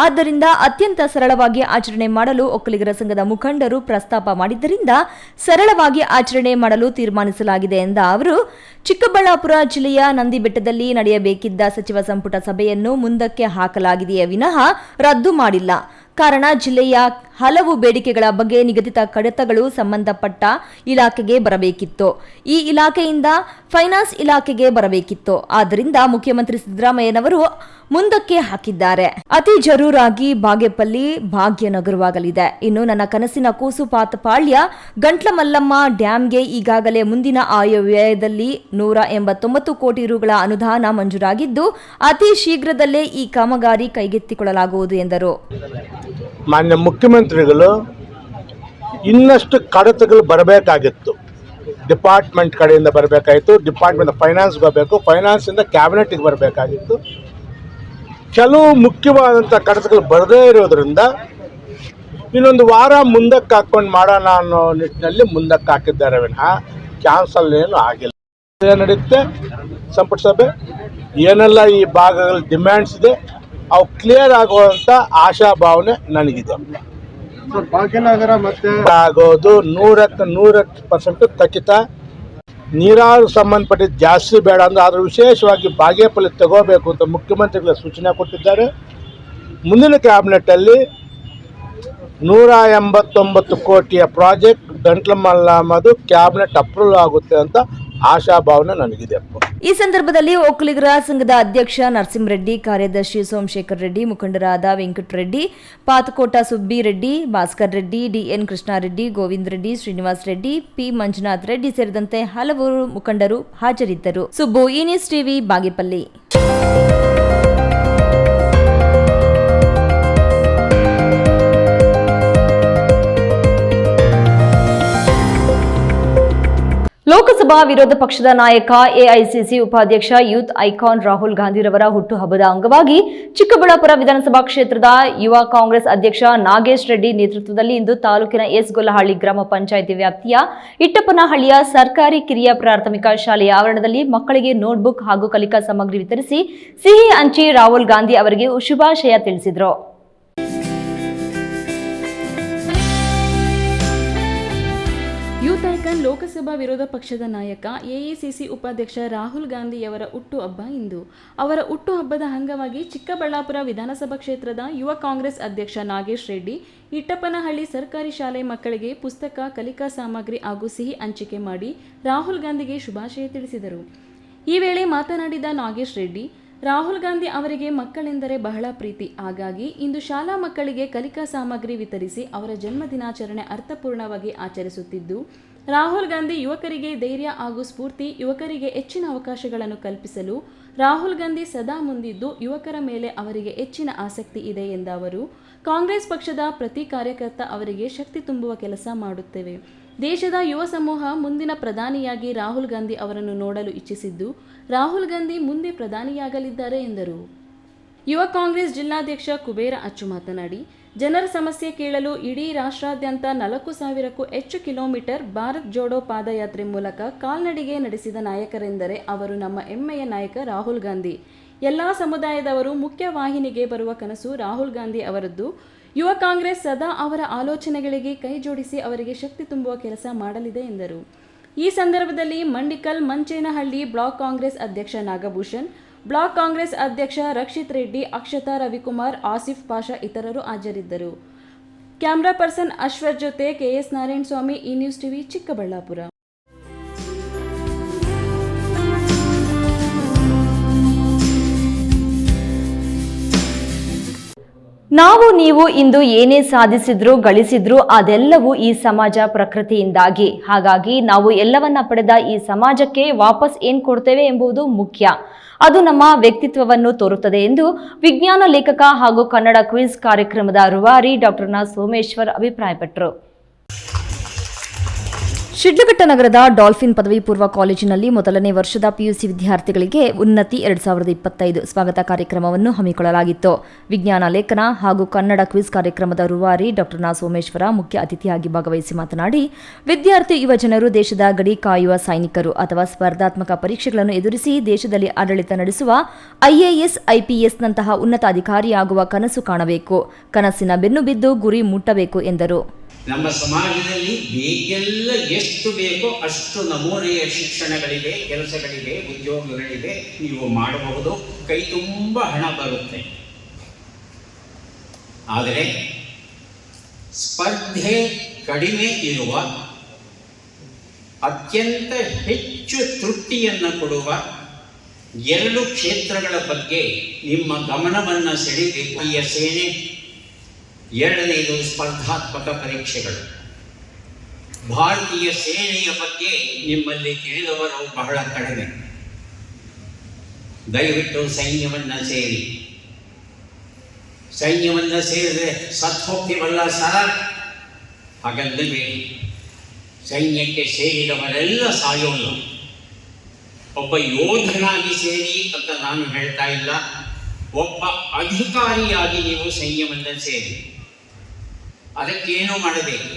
ಆದ್ದರಿಂದ ಅತ್ಯಂತ ಸರಳವಾಗಿ ಆಚರಣೆ ಮಾಡಲು ಒಕ್ಕಲಿಗರ ಸಂಘದ ಮುಖಂಡರು ಪ್ರಸ್ತಾಪ ಮಾಡಿದ್ದರಿಂದ ಸರಳವಾಗಿ ಆಚರಣೆ ಮಾಡಲು ತೀರ್ಮಾನಿಸಲಾಗಿದೆ ಎಂದ ಅವರು, ಚಿಕ್ಕಬಳ್ಳಾಪುರ ಜಿಲ್ಲೆಯ ನಂದಿಬೆಟ್ಟದಲ್ಲಿ ನಡೆಯಬೇಕಿದ್ದ ಸಚಿವ ಸಂಪುಟ ಸಭೆಯನ್ನು ಮುಂದಕ್ಕೆ ಹಾಕಲಾಗಿದೆಯೇ ವಿನಃ ರದ್ದು ಮಾಡಿಲ್ಲ. ಕಾರಣ, ಜಿಲ್ಲೆಯ ಹಲವು ಬೇಡಿಕೆಗಳ ಬಗ್ಗೆ ನಿಗದಿತ ಕಡತಗಳು ಸಂಬಂಧಪಟ್ಟ ಇಲಾಖೆಗೆ ಬರಬೇಕಿತ್ತು. ಈ ಇಲಾಖೆಯಿಂದ ಫೈನಾನ್ಸ್ ಇಲಾಖೆಗೆ ಬರಬೇಕಿತ್ತು. ಆದ್ದರಿಂದ ಮುಖ್ಯಮಂತ್ರಿ ಸಿದ್ದರಾಮಯ್ಯನವರು ಮುಂದಕ್ಕೆ ಹಾಕಿದ್ದಾರೆ. ಅತಿ ಜರೂರಾಗಿ ಬಾಗೇಪಲ್ಲಿ ಭಾಗ್ಯನಗರವಾಗಲಿದೆ. ಇನ್ನು ನನ್ನ ಕನಸಿನ ಕೂಸು ಪಾತಪಾಳ್ಯ ಗಂಟ್ಲಮಲ್ಲಮ್ಮ ಡ್ಯಾಂಗೆ ಈಗಾಗಲೇ ಮುಂದಿನ ಆಯವ್ಯಯದಲ್ಲಿ 189 ಕೋಟಿ ರುಗಳ ಅನುದಾನ ಮಂಜೂರಾಗಿದ್ದು ಅತಿ ಶೀಘ್ರದಲ್ಲೇ ಈ ಕಾಮಗಾರಿ ಕೈಗೆತ್ತಿಕೊಳ್ಳಲಾಗುವುದು ಎಂದರು. ಮಾನ್ಯ ಮುಖ್ಯಮಂತ್ರಿಗಳು ಇನ್ನಷ್ಟು ಕಡತಗಳು ಬರಬೇಕಾಗಿತ್ತು. ಡಿಪಾರ್ಟ್ಮೆಂಟ್ ಕಡೆಯಿಂದ ಬರಬೇಕಾಯಿತು, ಡಿಪಾರ್ಟ್ಮೆಂಟ್ ಫೈನಾನ್ಸ್ಗೆ ಬರಬೇಕು, ಫೈನಾನ್ಸಿಂದ ಕ್ಯಾಬಿನೆಟ್ಗೆ ಬರಬೇಕಾಗಿತ್ತು. ಕೆಲವು ಮುಖ್ಯವಾದಂಥ ಕಡತಗಳು ಬರದೇ ಇರೋದ್ರಿಂದ ಇನ್ನೊಂದು ವಾರ ಮುಂದಕ್ಕೆ ಹಾಕ್ಕೊಂಡು ಮಾಡೋಣ ಅನ್ನೋ ನಿಟ್ಟಿನಲ್ಲಿ ಮುಂದಕ್ಕೆ ಹಾಕಿದ್ದಾರೆ ವಿನಃ ಕ್ಯಾನ್ಸಲ್ ಏನು ಆಗಿಲ್ಲ. ನಡೆಯುತ್ತೆ ಸಂಪುಟ ಸಭೆ, ಏನೆಲ್ಲ ಈ ಭಾಗಗಳ ಡಿಮ್ಯಾಂಡ್ಸ್ ಇದೆ ಅವು ಕ್ಲಿಯರ್ ಆಗುವಂಥ ಆಶಾಭಾವನೆ ನನಗಿದೆ. ಭಾಗ್ಯನಗರ ಮತ್ತೆ ಆಗೋದು 100% ಖಚಿತ. ನೀರಾವರಿ ಸಂಬಂಧಪಟ್ಟಿದ್ದು ಜಾಸ್ತಿ ಬೇಡ ಅಂದ್ರೆ ಆದರೂ ವಿಶೇಷವಾಗಿ ಬಾಗೇಪಲ್ಲಿ ತಗೋಬೇಕು ಅಂತ ಮುಖ್ಯಮಂತ್ರಿಗಳ ಸೂಚನೆ ಕೊಟ್ಟಿದ್ದಾರೆ. ಮುಂದಿನ ಕ್ಯಾಬಿನೆಟ್ಟಲ್ಲಿ 189 ಕೋಟಿಯ ಪ್ರಾಜೆಕ್ಟ್ ಗಂಟ್ಲಮಲ್ಲಮ್ಮದು ಕ್ಯಾಬಿನೆಟ್ ಅಪ್ರೂವಲ್ ಆಗುತ್ತೆ ಅಂತ ಆಶಾಭಾವನೆ ನನಗಿದೆ. ಈ ಸಂದರ್ಭದಲ್ಲಿ ಒಕ್ಕಲಿಗರ ಸಂಘದ ಅಧ್ಯಕ್ಷ ನರಸಿಂಹರೆಡ್ಡಿ, ಕಾರ್ಯದರ್ಶಿ ಸೋಮಶೇಖರ್ ರೆಡ್ಡಿ, ಮುಖಂಡರಾದ ವೆಂಕಟರೆಡ್ಡಿ, ಪಾತಕೋಟ ಸುಬ್ಬಿರೆಡ್ಡಿ, ಭಾಸ್ಕರ್ ರೆಡ್ಡಿ, ಡಿಎನ್ ಕೃಷ್ಣಾರೆಡ್ಡಿ, ಗೋವಿಂದ ರೆಡ್ಡಿ, ಶ್ರೀನಿವಾಸ್ ರೆಡ್ಡಿ, ಪಿ ಮಂಜುನಾಥ್ ರೆಡ್ಡಿ ಸೇರಿದಂತೆ ಹಲವರು ಮುಖಂಡರು ಹಾಜರಿದ್ದರು. ಸುಬ್ಬು, ಈ ನ್ಯೂಸ್ ಟಿವಿ, ಬಾಗೇಪಲ್ಲಿ. ಲೋಕಸಭಾ ವಿರೋಧ ಪಕ್ಷದ ನಾಯಕ ಎಐಸಿಸಿ ಉಪಾಧ್ಯಕ್ಷ ಯೂತ್ ಐಕಾನ್ ರಾಹುಲ್ ಗಾಂಧಿರವರ ಹುಟ್ಟುಹಬ್ಬದ ಅಂಗವಾಗಿ ಚಿಕ್ಕಬಳ್ಳಾಪುರ ವಿಧಾನಸಭಾ ಕ್ಷೇತ್ರದ ಯುವ ಕಾಂಗ್ರೆಸ್ ಅಧ್ಯಕ್ಷ ನಾಗೇಶ್ ರೆಡ್ಡಿ ನೇತೃತ್ವದಲ್ಲಿ ಇಂದು ತಾಲೂಕಿನ ಎಸ್ಗೊಲ್ಲಹಳ್ಳಿ ಗ್ರಾಮ ಪಂಚಾಯಿತಿ ವ್ಯಾಪ್ತಿಯ ಇಟ್ಟಪ್ಪನಹಳ್ಳಿಯ ಸರ್ಕಾರಿ ಕಿರಿಯ ಪ್ರಾಥಮಿಕ ಶಾಲೆಯ ಆವರಣದಲ್ಲಿ ಮಕ್ಕಳಿಗೆ ನೋಟ್ಬುಕ್ ಹಾಗೂ ಕಲಿಕಾ ಸಾಮಗ್ರಿ ವಿತರಿಸಿ ಸಿಹಿ ಹಂಚಿ ರಾಹುಲ್ ಗಾಂಧಿ ಅವರಿಗೆ ಶುಭಾಶಯ ತಿಳಿಸಿದರು. ಯೂತ್ ಐಕಾನ್ ಲೋಕಸಭಾ ವಿರೋಧ ಪಕ್ಷದ ನಾಯಕ ಎಐಸಿಸಿ ಉಪಾಧ್ಯಕ್ಷ ರಾಹುಲ್ ಗಾಂಧಿಯವರ ಹುಟ್ಟುಹಬ್ಬ ಇಂದು. ಅವರ ಹುಟ್ಟುಹಬ್ಬದ ಅಂಗವಾಗಿ ಚಿಕ್ಕಬಳ್ಳಾಪುರ ವಿಧಾನಸಭಾ ಕ್ಷೇತ್ರದ ಯುವ ಕಾಂಗ್ರೆಸ್ ಅಧ್ಯಕ್ಷ ನಾಗೇಶ್ ರೆಡ್ಡಿ ಇಟ್ಟಪ್ಪನಹಳ್ಳಿ ಸರ್ಕಾರಿ ಶಾಲೆ ಮಕ್ಕಳಿಗೆ ಪುಸ್ತಕ, ಕಲಿಕಾ ಸಾಮಗ್ರಿ ಹಾಗೂ ಸಿಹಿ ಹಂಚಿಕೆ ಮಾಡಿ ರಾಹುಲ್ ಗಾಂಧಿಗೆ ಶುಭಾಶಯ ತಿಳಿಸಿದರು. ಈ ವೇಳೆ ಮಾತನಾಡಿದ ನಾಗೇಶ್ ರೆಡ್ಡಿ, ರಾಹುಲ್ ಗಾಂಧಿ ಅವರಿಗೆ ಮಕ್ಕಳೆಂದರೆ ಬಹಳ ಪ್ರೀತಿ. ಹಾಗಾಗಿ ಇಂದು ಶಾಲಾ ಮಕ್ಕಳಿಗೆ ಕಲಿಕಾ ಸಾಮಗ್ರಿ ವಿತರಿಸಿ ಅವರ ಜನ್ಮ ದಿನಾಚರಣೆ ಅರ್ಥಪೂರ್ಣವಾಗಿ ಆಚರಿಸುತ್ತಿದ್ದು, ರಾಹುಲ್ ಗಾಂಧಿ ಯುವಕರಿಗೆ ಧೈರ್ಯ ಹಾಗೂ ಸ್ಫೂರ್ತಿ, ಯುವಕರಿಗೆ ಹೆಚ್ಚಿನ ಅವಕಾಶಗಳನ್ನು ಕಲ್ಪಿಸಲು ರಾಹುಲ್ ಗಾಂಧಿ ಸದಾ ಮುಂದಿದ್ದು ಯುವಕರ ಮೇಲೆ ಅವರಿಗೆ ಹೆಚ್ಚಿನ ಆಸಕ್ತಿ ಇದೆ ಎಂದ ಅವರು, ಕಾಂಗ್ರೆಸ್ ಪಕ್ಷದ ಪ್ರತಿ ಕಾರ್ಯಕರ್ತ ಅವರಿಗೆ ಶಕ್ತಿ ತುಂಬುವ ಕೆಲಸ ಮಾಡುತ್ತೇವೆ. ದೇಶದ ಯುವ ಸಮೂಹ ಮುಂದಿನ ಪ್ರಧಾನಿಯಾಗಿ ರಾಹುಲ್ ಗಾಂಧಿ ಅವರನ್ನು ನೋಡಲು ಇಚ್ಛಿಸಿದ್ದು, ರಾಹುಲ್ ಗಾಂಧಿ ಮುಂದೆ ಪ್ರಧಾನಿಯಾಗಲಿದ್ದಾರೆ ಎಂದರು. ಯುವ ಕಾಂಗ್ರೆಸ್ ಜಿಲ್ಲಾಧ್ಯಕ್ಷ ಕುಬೇರ ಅಚ್ಚು ಮಾತನಾಡಿ, ಜನರ ಸಮಸ್ಯೆ ಕೇಳಲು ಇಡೀ ರಾಷ್ಟ್ರಾದ್ಯಂತ 4,000ಕ್ಕೂ ಹೆಚ್ಚು ಕಿಲೋಮೀಟರ್ ಭಾರತ್ ಜೋಡೋ ಪಾದಯಾತ್ರೆ ಮೂಲಕ ಕಾಲ್ನಡಿಗೆ ನಡೆಸಿದ ನಾಯಕರೆಂದರೆ ಅವರು ನಮ್ಮ ಹೆಮ್ಮೆಯ ನಾಯಕ ರಾಹುಲ್ ಗಾಂಧಿ. ಎಲ್ಲ ಸಮುದಾಯದವರು ಮುಖ್ಯ ವಾಹಿನಿಗೆ ಬರುವ ಕನಸು ರಾಹುಲ್ ಗಾಂಧಿ ಅವರದ್ದು. ಯುವ ಕಾಂಗ್ರೆಸ್ ಸದಾ ಅವರ ಆಲೋಚನೆಗಳಿಗೆ ಕೈ ಜೋಡಿಸಿ ಅವರಿಗೆ ಶಕ್ತಿ ತುಂಬುವ ಕೆಲಸ ಮಾಡಲಿದೆ ಎಂದರು. ಈ ಸಂದರ್ಭದಲ್ಲಿ ಮಂಡಿಕಲ್ ಮಂಚೇನಹಳ್ಳಿ ಬ್ಲಾಕ್ ಕಾಂಗ್ರೆಸ್ ಅಧ್ಯಕ್ಷ ನಾಗಭೂಷಣ್, ಬ್ಲಾಕ್ ಕಾಂಗ್ರೆಸ್ ಅಧ್ಯಕ್ಷ ರಕ್ಷಿತ್ ರೆಡ್ಡಿ, ಅಕ್ಷತಾ ರವಿಕುಮಾರ್, ಆಸಿಫ್ ಪಾಷಾ ಇತರರು ಹಾಜರಿದ್ದರು. ಕ್ಯಾಮರಾ ಪರ್ಸನ್ ಅಶ್ವಥ್ ಜೊತೆ ಕೆಎಸ್ ನಾರಾಯಣ ಸ್ವಾಮಿ, ಈ ನ್ಯೂಸ್ ಟಿವಿ, ಚಿಕ್ಕಬಳ್ಳಾಪುರ. ನಾವು ನೀವು ಇಂದು ಏನೇ ಸಾಧಿಸಿದ್ರು ಗಳಿಸಿದ್ರು ಅದೆಲ್ಲವೂ ಈ ಸಮಾಜ ಪ್ರಕೃತಿಯಿಂದಾಗಿ. ಹಾಗಾಗಿ ನಾವು ಎಲ್ಲವನ್ನ ಪಡೆದ ಈ ಸಮಾಜಕ್ಕೆ ವಾಪಸ್ ಏನ್ ಕೊಡ್ತೇವೆ ಎಂಬುದು ಮುಖ್ಯ. ಅದು ನಮ್ಮ ವ್ಯಕ್ತಿತ್ವವನ್ನು ತೋರುತ್ತದೆ ಎಂದು ವಿಜ್ಞಾನ ಲೇಖಕ ಹಾಗೂ ಕನ್ನಡ ಕ್ವಿಜ್ ಕಾರ್ಯಕ್ರಮದ ರೂವಾರಿ ಡಾಕ್ಟರ್ ಸೋಮೇಶ್ವರ್ ಅಭಿಪ್ರಾಯಪಟ್ಟರು. ಶಿಡ್ಲಘಟ್ಟ ನಗರದ ಡಾಲ್ಫಿನ್ ಪದವಿ ಪೂರ್ವ ಕಾಲೇಜಿನಲ್ಲಿ ಮೊದಲನೇ ವರ್ಷದ ಪಿಯುಸಿ ವಿದ್ಯಾರ್ಥಿಗಳಿಗೆ ಉನ್ನತಿ 2025 ಸ್ವಾಗತ ಕಾರ್ಯಕ್ರಮವನ್ನು ಹಮ್ಮಿಕೊಳ್ಳಲಾಗಿತ್ತು. ವಿಜ್ಞಾನ ಲೇಖನ ಹಾಗೂ ಕನ್ನಡ ಕ್ವಿಜ್ ಕಾರ್ಯಕ್ರಮದ ರೂವಾರಿ ಡಾಕ್ಟರ್ ಸೋಮೇಶ್ವರ ಮುಖ್ಯ ಅತಿಥಿಯಾಗಿ ಭಾಗವಹಿಸಿ ಮಾತನಾಡಿ, ವಿದ್ಯಾರ್ಥಿ ಯುವಜನರು ದೇಶದ ಗಡಿ ಕಾಯುವ ಸೈನಿಕರು ಅಥವಾ ಸ್ಪರ್ಧಾತ್ಮಕ ಪರೀಕ್ಷೆಗಳನ್ನು ಎದುರಿಸಿ ದೇಶದಲ್ಲಿ ಆಡಳಿತ ನಡೆಸುವ IAS, IPSನಂತಹ ಉನ್ನತ ಅಧಿಕಾರಿಯಾಗುವ ಕನಸು ಕಾಣಬೇಕು. ಕನಸಿನ ಬೆನ್ನು ಬಿದ್ದು ಗುರಿ ಮುಟ್ಟಬೇಕು ಎಂದರು. ನಮ್ಮ ಸಮಾಜದಲ್ಲಿ ಬೇಕೆಲ್ಲ ಎಷ್ಟು ಬೇಕೋ ಅಷ್ಟು ನಮೂನೆಯ ಶಿಕ್ಷಣಗಳಿವೆ, ಕೆಲಸಗಳಿವೆ, ಉದ್ಯೋಗಗಳಿವೆ. ನೀವು ಮಾಡಬಹುದು, ಕೈ ತುಂಬ ಹಣ ಬರುತ್ತೆ. ಆದರೆ ಸ್ಪರ್ಧೆ ಕಡಿಮೆ ಇರುವ, ಅತ್ಯಂತ ಹೆಚ್ಚು ತೃಪ್ತಿಯನ್ನು ಕೊಡುವ 2 ಕ್ಷೇತ್ರಗಳ ಬಗ್ಗೆ ನಿಮ್ಮ ಗಮನವನ್ನು ಸೆಳೆಯಬೇಕು. ಈ ಸೇನೆ, ಎರಡನೆಯದು ಸ್ಪರ್ಧಾತ್ಮಕ ಪರೀಕ್ಷೆಗಳು. ಭಾರತೀಯ ಸೇನೆಯ ಬಗ್ಗೆ ನಿಮ್ಮಲ್ಲಿ ತಿಳಿದವರು ಬಹಳ ಕಡಿಮೆ. ದಯವಿಟ್ಟು ಸೈನ್ಯವನ್ನು ಸೇರಿ. ಸೈನ್ಯವನ್ನು ಸೇರಿದರೆ ಸತ್ತು ಹೋಗ್ತೀವಲ್ಲ ಸರ್, ಹಾಗಲ್ಲಬೇಡಿ. ಸೈನ್ಯಕ್ಕೆ ಸೇರಿದವರೆಲ್ಲ ಸಾಯೋಲ್ಲ. ಒಬ್ಬ ಯೋಧನಾಗಿ ಸೇರಿ ಅಂತ ನಾನು ಹೇಳ್ತಾ ಇಲ್ಲ, ಒಬ್ಬ ಅಧಿಕಾರಿಯಾಗಿ ನೀವು ಸೈನ್ಯವನ್ನು ಸೇರಿ. ಅದಕ್ಕೇನು ಮಾಡಬೇಕು?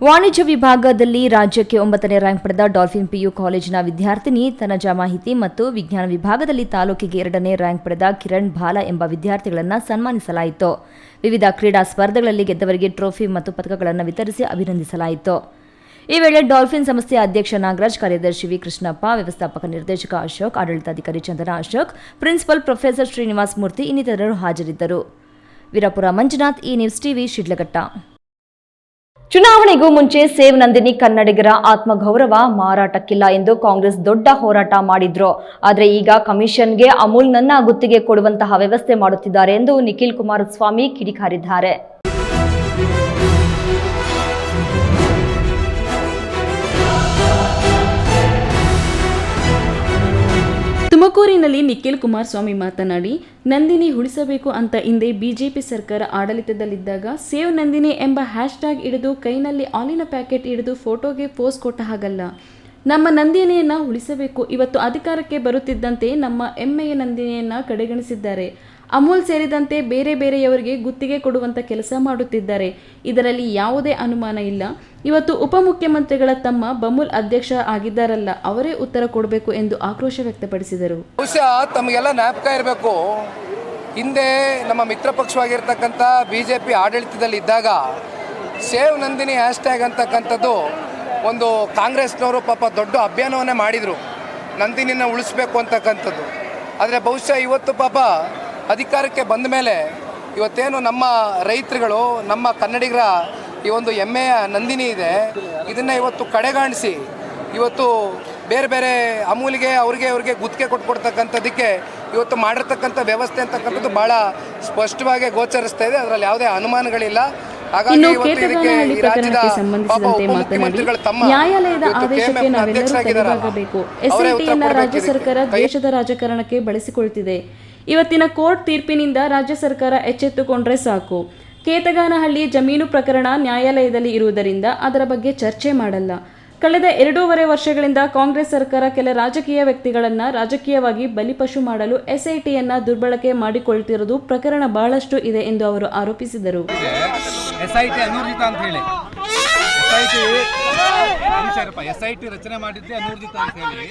ವಾಣಿಜ್ಯ ವಿಭಾಗದಲ್ಲಿ ರಾಜ್ಯಕ್ಕೆ 9ನೇ ರ್ಯಾಂಕ್ ಪಡೆದ ಡಾಲ್ಫಿನ್ PU ಕಾಲೇಜಿನ ವಿದ್ಯಾರ್ಥಿನಿ ತನಜಾ ಮಾಹಿತಿ ಮತ್ತು ವಿಜ್ಞಾನ ವಿಭಾಗದಲ್ಲಿ ತಾಲೂಕಿಗೆ 2ನೇ ರ್ಯಾಂಕ್ ಪಡೆದ ಕಿರಣ್ ಬಾಲ ಎಂಬ ವಿದ್ಯಾರ್ಥಿಗಳನ್ನು ಸನ್ಮಾನಿಸಲಾಯಿತು. ವಿವಿಧ ಕ್ರೀಡಾ ಸ್ಪರ್ಧೆಗಳಲ್ಲಿ ಗೆದ್ದವರಿಗೆ ಟ್ರೋಫಿ ಮತ್ತು ಪದಕಗಳನ್ನು ವಿತರಿಸಿ ಅಭಿನಂದಿಸಲಾಯಿತು. ಈ ವೇಳೆ ಡಾಲ್ಫಿನ್ ಸಂಸ್ಥೆಯ ಅಧ್ಯಕ್ಷ ನಾಗರಾಜ್, ಕಾರ್ಯದರ್ಶಿ ವಿ ಕೃಷ್ಣಪ್ಪ, ವ್ಯವಸ್ಥಾಪಕ ನಿರ್ದೇಶಕ ಅಶೋಕ್, ಆಡಳಿತಾಧಿಕಾರಿ ಚಂದನ ಅಶೋಕ್, ಪ್ರಿನ್ಸಿಪಲ್ ಪ್ರೊಫೆಸರ್ ಶ್ರೀನಿವಾಸ್ ಮೂರ್ತಿ ಇನ್ನಿತರರು ಹಾಜರಿದ್ದರು. ವೀರಪುರ ಮಂಜುನಾಥ್, ಈ ನ್ಯೂಸ್ ಟಿವಿ, ಶಿಡ್ಲಘಟ್ಟ. ಚುನಾವಣೆಗೂ ಮುಂಚೆ ಸೇವ್ ನಂದಿನಿ ಕನ್ನಡಿಗರ ಆತ್ಮಗೌರವ ಮಾರಾಟಕ್ಕಿಲ್ಲ ಎಂದು ಕಾಂಗ್ರೆಸ್ ದೊಡ್ಡ ಹೋರಾಟ ಮಾಡಿದ್ರು. ಆದರೆ ಈಗ ಕಮಿಷನ್ಗೆ ಅಮೂಲ್ನನ್ನ ಗುತ್ತಿಗೆ ಕೊಡುವಂತಹ ವ್ಯವಸ್ಥೆ ಮಾಡುತ್ತಿದ್ದಾರೆ ಎಂದು ನಿಖಿಲ್ ಕುಮಾರಸ್ವಾಮಿ ಕಿಡಿಕಾರಿದ್ದಾರೆ. ತುಮಕೂರಿನಲ್ಲಿ ನಿಖಿಲ್ ಕುಮಾರಸ್ವಾಮಿ ಮಾತನಾಡಿ, ನಂದಿನಿ ಉಳಿಸಬೇಕು ಅಂತ ಹಿಂದೆ ಬಿಜೆಪಿ ಸರ್ಕಾರ ಆಡಳಿತದಲ್ಲಿದ್ದಾಗ ಸೇವ್ ನಂದಿನಿ ಎಂಬ ಹ್ಯಾಶ್ಟ್ಯಾಗ್ ಹಿಡಿದು ಕೈನಲ್ಲಿ ಹಾಲಿನ ಪ್ಯಾಕೆಟ್ ಹಿಡಿದು ಫೋಟೋಗೆ ಪೋಸ್ ಕೊಟ್ಟ ಹಾಗಲ್ಲ. ನಮ್ಮ ನಂದಿನಿಯನ್ನ ಉಳಿಸಬೇಕು. ಇವತ್ತು ಅಧಿಕಾರಕ್ಕೆ ಬರುತ್ತಿದ್ದಂತೆ ನಮ್ಮ ಹೆಮ್ಮೆಯ ನಂದಿನಿಯನ್ನ ಕಡೆಗಣಿಸಿದ್ದಾರೆ. ಅಮೂಲ್ ಸೇರಿದಂತೆ ಬೇರೆ ಬೇರೆಯವರಿಗೆ ಗುತ್ತಿಗೆ ಕೊಡುವಂತ ಕೆಲಸ ಮಾಡುತ್ತಿದ್ದಾರೆ. ಇದರಲ್ಲಿ ಯಾವುದೇ ಅನುಮಾನ ಇಲ್ಲ. ಇವತ್ತು ಉಪಮುಖ್ಯಮಂತ್ರಿಗಳ ತಮ್ಮ ಬಮೂಲ್ ಅಧ್ಯಕ್ಷ ಆಗಿದ್ದಾರಲ್ಲ, ಅವರೇ ಉತ್ತರ ಕೊಡಬೇಕು ಎಂದು ಆಕ್ರೋಶ ವ್ಯಕ್ತಪಡಿಸಿದರು. ಬಹುಶಃ ತಮಗೆಲ್ಲ ಜ್ಞಾಪಕ ಇರಬೇಕು, ಹಿಂದೆ ನಮ್ಮ ಮಿತ್ರ ಪಕ್ಷವಾಗಿರ್ತಕ್ಕಂಥ ಬಿಜೆಪಿ ಆಡಳಿತದಲ್ಲಿದ್ದಾಗ ಸೇವ್ ನಂದಿನಿ ಹ್ಯಾಶ್ಟ್ಯಾಗ್ ಅಂತಕ್ಕಂಥದ್ದು ಒಂದು ಕಾಂಗ್ರೆಸ್ನವರು ಪಾಪ ದೊಡ್ಡ ಅಭಿಯಾನವನ್ನೇ ಮಾಡಿದರು, ನಂದಿನಿನ ಉಳಿಸ್ಬೇಕು ಅಂತಕ್ಕಂಥದ್ದು. ಆದರೆ ಬಹುಶಃ ಇವತ್ತು ಪಾಪ ಅಧಿಕಾರಕ್ಕೆ ಬಂದ ಮೇಲೆ ಇವತ್ತೇನು ನಮ್ಮ ರೈತರುಗಳು, ನಮ್ಮ ಕನ್ನಡಿಗರ ಈ ಒಂದು ಹೆಮ್ಮೆಯ ನಂದಿನಿ ಇದೆ, ಇದನ್ನು ಇವತ್ತು ಕಡೆಗಾಣಿಸಿ ಇವತ್ತು ಬೇರೆ ಬೇರೆ ಅಮೂಲಿಗೆ ಅವ್ರಿಗೆ ಗುತ್ತಿಗೆ ಕೊಟ್ಕೊಡ್ತಕ್ಕಂಥದ್ದಕ್ಕೆ ಇವತ್ತು ಮಾಡಿರ್ತಕ್ಕಂಥ ವ್ಯವಸ್ಥೆ ಅಂತಕ್ಕಂಥದ್ದು ಭಾಳ ಸ್ಪಷ್ಟವಾಗಿ ಗೋಚರಿಸ್ತಾ ಇದೆ. ಅದರಲ್ಲಿ ಯಾವುದೇ ಅನುಮಾನಗಳಿಲ್ಲ. ಇನ್ನು ಕೇತಗಾನಹಳ್ಳಿ ಪ್ರಕರಣಕ್ಕೆ ಸಂಬಂಧಿಸಿದಂತೆ ಮಾತನಾಡಿ, ನ್ಯಾಯಾಲಯದ ಆದೇಶಕ್ಕೆ ನಾವೆಲ್ಲರೂ ತಲೆಬಾಗಬೇಕು. ಎಸ್ಐಟಿಯನ್ನ ರಾಜ್ಯ ಸರ್ಕಾರ ದೇಶದ ರಾಜಕಾರಣಕ್ಕೆ ಬಳಸಿಕೊಳ್ತಿದೆ. ಇವತ್ತಿನ ಕೋರ್ಟ್ ತೀರ್ಪಿನಿಂದ ರಾಜ್ಯ ಸರ್ಕಾರ ಎಚ್ಚೆತ್ತುಕೊಂಡ್ರೆ ಸಾಕು. ಕೇತಗಾನಹಳ್ಳಿ ಜಮೀನು ಪ್ರಕರಣ ನ್ಯಾಯಾಲಯದಲ್ಲಿ ಇರುವುದರಿಂದ ಅದರ ಬಗ್ಗೆ ಚರ್ಚೆ ಮಾಡಲ್ಲ. ಕಳೆದ 2.5 ವರ್ಷಗಳಿಂದ ಕಾಂಗ್ರೆಸ್ ಸರ್ಕಾರ ಕೆಲ ರಾಜಕೀಯ ವ್ಯಕ್ತಿಗಳನ್ನ ರಾಜಕೀಯವಾಗಿ ಬಲಿಪಶು ಮಾಡಲು ಎಸ್ಐಟಿಯನ್ನ ದುರ್ಬಳಕೆ ಮಾಡಿಕೊಳ್ತಿರೋದು ಪ್ರಕರಣ ಬಹಳಷ್ಟು ಇದೆ ಎಂದು ಅವರು ಆರೋಪಿಸಿದರು. ಎಸ್ಐಟಿ ಅನೂರ್ಜಿತ ಅಂತ ಹೇಳಿ ಎಸ್ಐಟಿ ರಚನೆ ಮಾಡಿದ್ದೆ ಅನೂರ್ಜಿತ ಅಂತ ಹೇಳಿ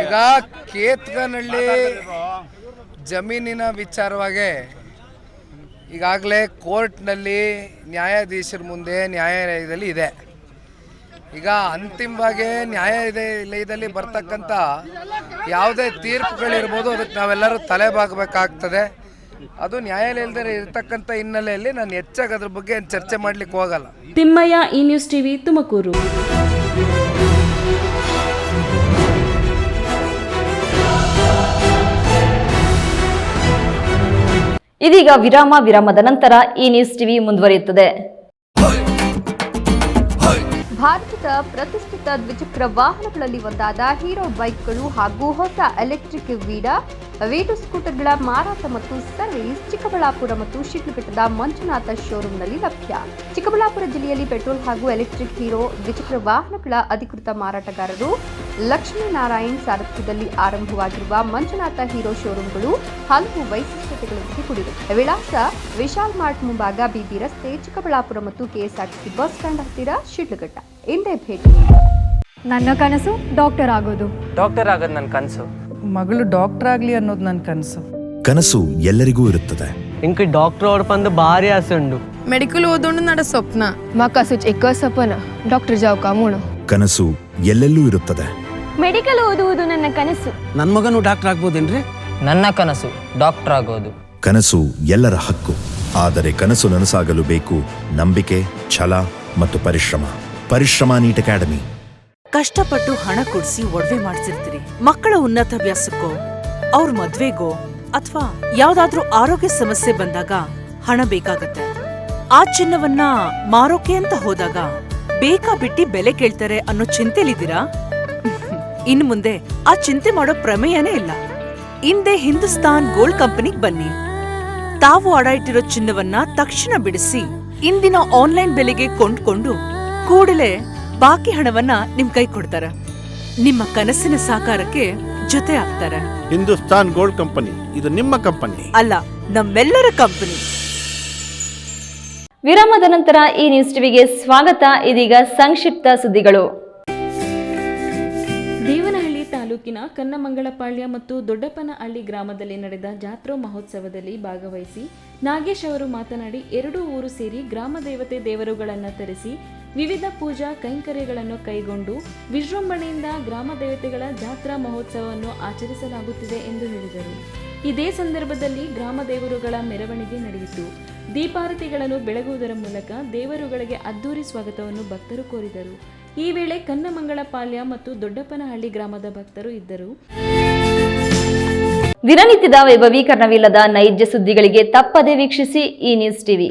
ಈಗ ಕೇತಗಾನಹಳ್ಳಿ ಜಮೀನಿನ ವಿಚಾರವಾಗಿ ಈಗಾಗಲೇ ಕೋರ್ಟ್ನಲ್ಲಿ ನ್ಯಾಯಾಧೀಶರ ಮುಂದೆ ನ್ಯಾಯಾಲಯದಲ್ಲಿ ಇದೆ. ಈಗ ಅಂತಿಮವಾಗಿ ನ್ಯಾಯಾಲಯದಲ್ಲಿ ಬರ್ತಕ್ಕಂಥ ಯಾವುದೇ ತೀರ್ಪುಗಳಿರ್ಬೋದು ಅದಕ್ಕೆ ನಾವೆಲ್ಲರೂ ತಲೆಬಾಗಬೇಕಾಗ್ತದೆ. ಅದು ನ್ಯಾಯಾಲಯದಲ್ಲಿ ಇರ್ತಕ್ಕಂಥ ಹಿನ್ನೆಲೆಯಲ್ಲಿ ನಾನು ಹೆಚ್ಚಾಗಿ ಅದ್ರ ಬಗ್ಗೆ ಚರ್ಚೆ ಮಾಡಲಿಕ್ಕೆ ಹೋಗಲ್ಲ. ತಿಮ್ಮಯ್ಯ, ಈ ನ್ಯೂಸ್ ಟಿವಿ, ತುಮಕೂರು. ಇದೀಗ ವಿರಾಮದ ನಂತರ ಈ ನ್ಯೂಸ್ ಟಿವಿ ಮುಂದುವರಿಯುತ್ತದೆ. ಭಾರತದ ಪ್ರತಿಷ್ಠಿತ ದ್ವಿಚಕ್ರ ವಾಹನಗಳಲ್ಲಿ ಒಂದಾದ ಹೀರೋ ಬೈಕ್ಗಳು ಹಾಗೂ ಹೊಸ ಎಲೆಕ್ಟ್ರಿಕ್ ವೀಡು ಸ್ಕೂಟರ್ಗಳ ಮಾರಾಟ ಮತ್ತು ಸರ್ವಿಸ್ ಚಿಕ್ಕಬಳ್ಳಾಪುರ ಮತ್ತು ಶಿಡ್ಲಘಟ್ಟದ ಮಂಜುನಾಥ ಶೋರೂಮ್ನಲ್ಲಿ ಲಭ್ಯ. ಚಿಕ್ಕಬಳ್ಳಾಪುರ ಜಿಲ್ಲೆಯಲ್ಲಿ ಪೆಟ್ರೋಲ್ ಹಾಗೂ ಎಲೆಕ್ಟ್ರಿಕ್ ಹೀರೋ ದ್ವಿಚಕ್ರ ವಾಹನಗಳ ಅಧಿಕೃತ ಮಾರಾಟಗಾರರು ಲಕ್ಷ್ಮೀನಾರಾಯಣ್ ಸಾರಥ್ಯದಲ್ಲಿ ಆರಂಭವಾಗಿರುವ ಮಂಜುನಾಥ ಹೀರೋ ಶೋರೂಮ್ಗಳು ಹಲವು ವೈಶಿಷ್ಟ್ಯತೆಗಳೊಂದಿಗೆ ಕೂಡಿವೆ. ವಿಳಾಸ ವಿಶಾಲ್ ಮಾರ್ಟ್ ಮುಂಭಾಗ, ಬಿಬಿ ರಸ್ತೆ, ಚಿಕ್ಕಬಳ್ಳಾಪುರ ಮತ್ತು ಕೆಎಸ್ಆರ್ಟಿಸಿ ಬಸ್ ಸ್ಟ್ಯಾಂಡ್ ಹತ್ತಿರ, ಶಿಡ್ಲಘಟ್ಟ. ಇಂದೇ ಭೇಟಿ. ನನ್ನ ಕನಸು ಡಾಕ್ಟರ್ ಆಗೋದು. ಡಾಕ್ಟರ್ ಆಗೋದು ನನ್ನ ಕನಸು. ಮಗಳು ಡಾಕ್ಟರ್ ಆಗ್ಲಿ ಅನ್ನೋದು ನನ್ನ ಕನಸು. ಕನಸು ಎಲ್ಲರಿಗೂ ಇರುತ್ತದೆ. ಇಂಕ ಡಾಕ್ಟರ್ ಓಡ್ಪಂದು ಭಾರಿ ಆಸೆ ಉಂಡು. ಮೆಡಿಕಲ್ ಓದೋಣ ನಡ ಸ್ವಪ್ನ. ಮಾ ಕಸುಚ್ ಎಕ್ಕ ಸಪನ ಡಾಕ್ಟರ್ ಜಾವ್ ಕಾಮೂಣ. ಕನಸು ಎಲ್ಲೆಲ್ಲೂ ಇರುತ್ತದೆ. ಮೆಡಿಕಲ್ ಓದುವುದು ನನ್ನ ಕನಸು. ನನ್ನ ಮಗನು ಡಾಕ್ಟರ್ ಆಗ್ಬೋದೇನ್ರಿ? ನನ್ನ ಕನಸು ಡಾಕ್ಟರ್ ಆಗೋದು. ಕನಸು ಎಲ್ಲರ ಹಕ್ಕು. ಆದರೆ ಕನಸು ನನಸಾಗಲು ಬೇಕು ನಂಬಿಕೆ, ಛಲ ಮತ್ತು ಪರಿಶ್ರಮ ನೀಟ್ ಅಕಾಡೆಮಿ. ಕಷ್ಟಪಟ್ಟು ಹಣ ಕೊಡಿಸಿ ಒಡವೆ ಮಾಡಿಸಿರ್ತೀರಿ. ಮಕ್ಕಳ ಉನ್ನತ ವ್ಯಾಸಕ್ಕೋ, ಅವ್ರ ಮದ್ವೆಗೋ ಅಥವಾ ಯಾವ್ದಾದ್ರೂ ಆರೋಗ್ಯ ಸಮಸ್ಯೆ ಬಂದಾಗ ಹಣ ಬೇಕಾಗತ್ತೆ. ಆ ಚಿನ್ನವನ್ನ ಮಾರೋಕೆ ಅಂತ ಹೋದಾಗ ಬೇಕಾಬಿಟ್ಟಿ ಬೆಲೆ ಕೇಳ್ತಾರೆ ಅನ್ನೋ ಚಿಂತೆಲಿದ್ದೀರಾ? ಇನ್ನು ಮುಂದೆ ಆ ಚಿಂತೆ ಮಾಡೋ ಪ್ರಮೇಯನೇ ಇಲ್ಲ. ಹಿಂದೆ ಹಿಂದೂಸ್ತಾನ್ ಗೋಲ್ಡ್ ಕಂಪನಿಗೆ ಬನ್ನಿ. ತಾವು ಅಡ ಇಟ್ಟಿರೋ ಚಿನ್ನವನ್ನ ತಕ್ಷಣ ಬಿಡಿಸಿ ಇಂದಿನ ಆನ್ಲೈನ್ ಬೆಲೆಗೆ ಕೊಂಡ್ಕೊಂಡು ಕೂಡಲೇ ಬಾಕಿ ಹಣವನ್ನ ನಿಮ್ ಕೈ ಕೊಡ್ತಾರ. ನಿಮ್ಮ ಕನಸಿನ ಸಾಕಾರಕ್ಕೆ ಜೊತೆ ಆಗ್ತಾರೆ. ಹಿಂದೂಸ್ತಾನ್ ಗೋಲ್ಡ್ ಕಂಪನಿ, ಇದು ನಿಮ್ಮ ಕಂಪನಿ ಅಲ್ಲ, ನಮ್ಮೆಲ್ಲರ ಕಂಪನಿ. ವಿರಾಮದ ನಂತರ ಈ ನ್ಯೂಸ್ ಟಿವಿಗೆ ಸ್ವಾಗತ. ಇದೀಗ ಸಂಕ್ಷಿಪ್ತ ಸುದ್ದಿಗಳು. ದೇವನಹಳ್ಳಿ ತಾಲೂಕಿನ ಕನ್ನಮಂಗಳಪಾಳ್ಯ ಮತ್ತು ದೊಡ್ಡಪ್ಪನಹಳ್ಳಿ ಗ್ರಾಮದಲ್ಲಿ ನಡೆದ ಜಾತ್ರಾ ಮಹೋತ್ಸವದಲ್ಲಿ ಭಾಗವಹಿಸಿ ನಾಗೇಶ್ ಅವರು ಮಾತನಾಡಿ, 2 ಊರು ಸೇರಿ ಗ್ರಾಮ ದೇವತೆ ದೇವರುಗಳನ್ನು ತರಿಸಿ ವಿವಿಧ ಪೂಜಾ ಕೈಂಕರ್ಯಗಳನ್ನು ಕೈಗೊಂಡು ವಿಜೃಂಭಣೆಯಿಂದ ಗ್ರಾಮ ದೇವತೆಗಳ ಜಾತ್ರಾ ಮಹೋತ್ಸವವನ್ನು ಆಚರಿಸಲಾಗುತ್ತಿದೆ ಎಂದು ಹೇಳಿದರು. ಇದೇ ಸಂದರ್ಭದಲ್ಲಿ ಗ್ರಾಮ ದೇವರುಗಳ ಮೆರವಣಿಗೆ ನಡೆಯಿತು. ದೀಪಾರತಿಗಳನ್ನು ಬೆಳಗುವುದರ ಮೂಲಕ ದೇವರುಗಳಿಗೆ ಅದ್ದೂರಿ ಸ್ವಾಗತವನ್ನು ಭಕ್ತರು ಕೋರಿದರು. ಈ ವೇಳೆ ಕನ್ನಮಂಗಳಪಾಳ್ಯ ಮತ್ತು ದೊಡ್ಡಪ್ಪನಹಳ್ಳಿ ಗ್ರಾಮದ ಭಕ್ತರು ಇದ್ದರು. ದಿನನಿತ್ಯದ ವೈಭವೀಕರಣವಿಲ್ಲದ ನೈಜ ಸುದ್ದಿಗಳಿಗೆ ತಪ್ಪದೇ ವೀಕ್ಷಿಸಿ ಈ ನ್ಯೂಸ್ ಟಿವಿ.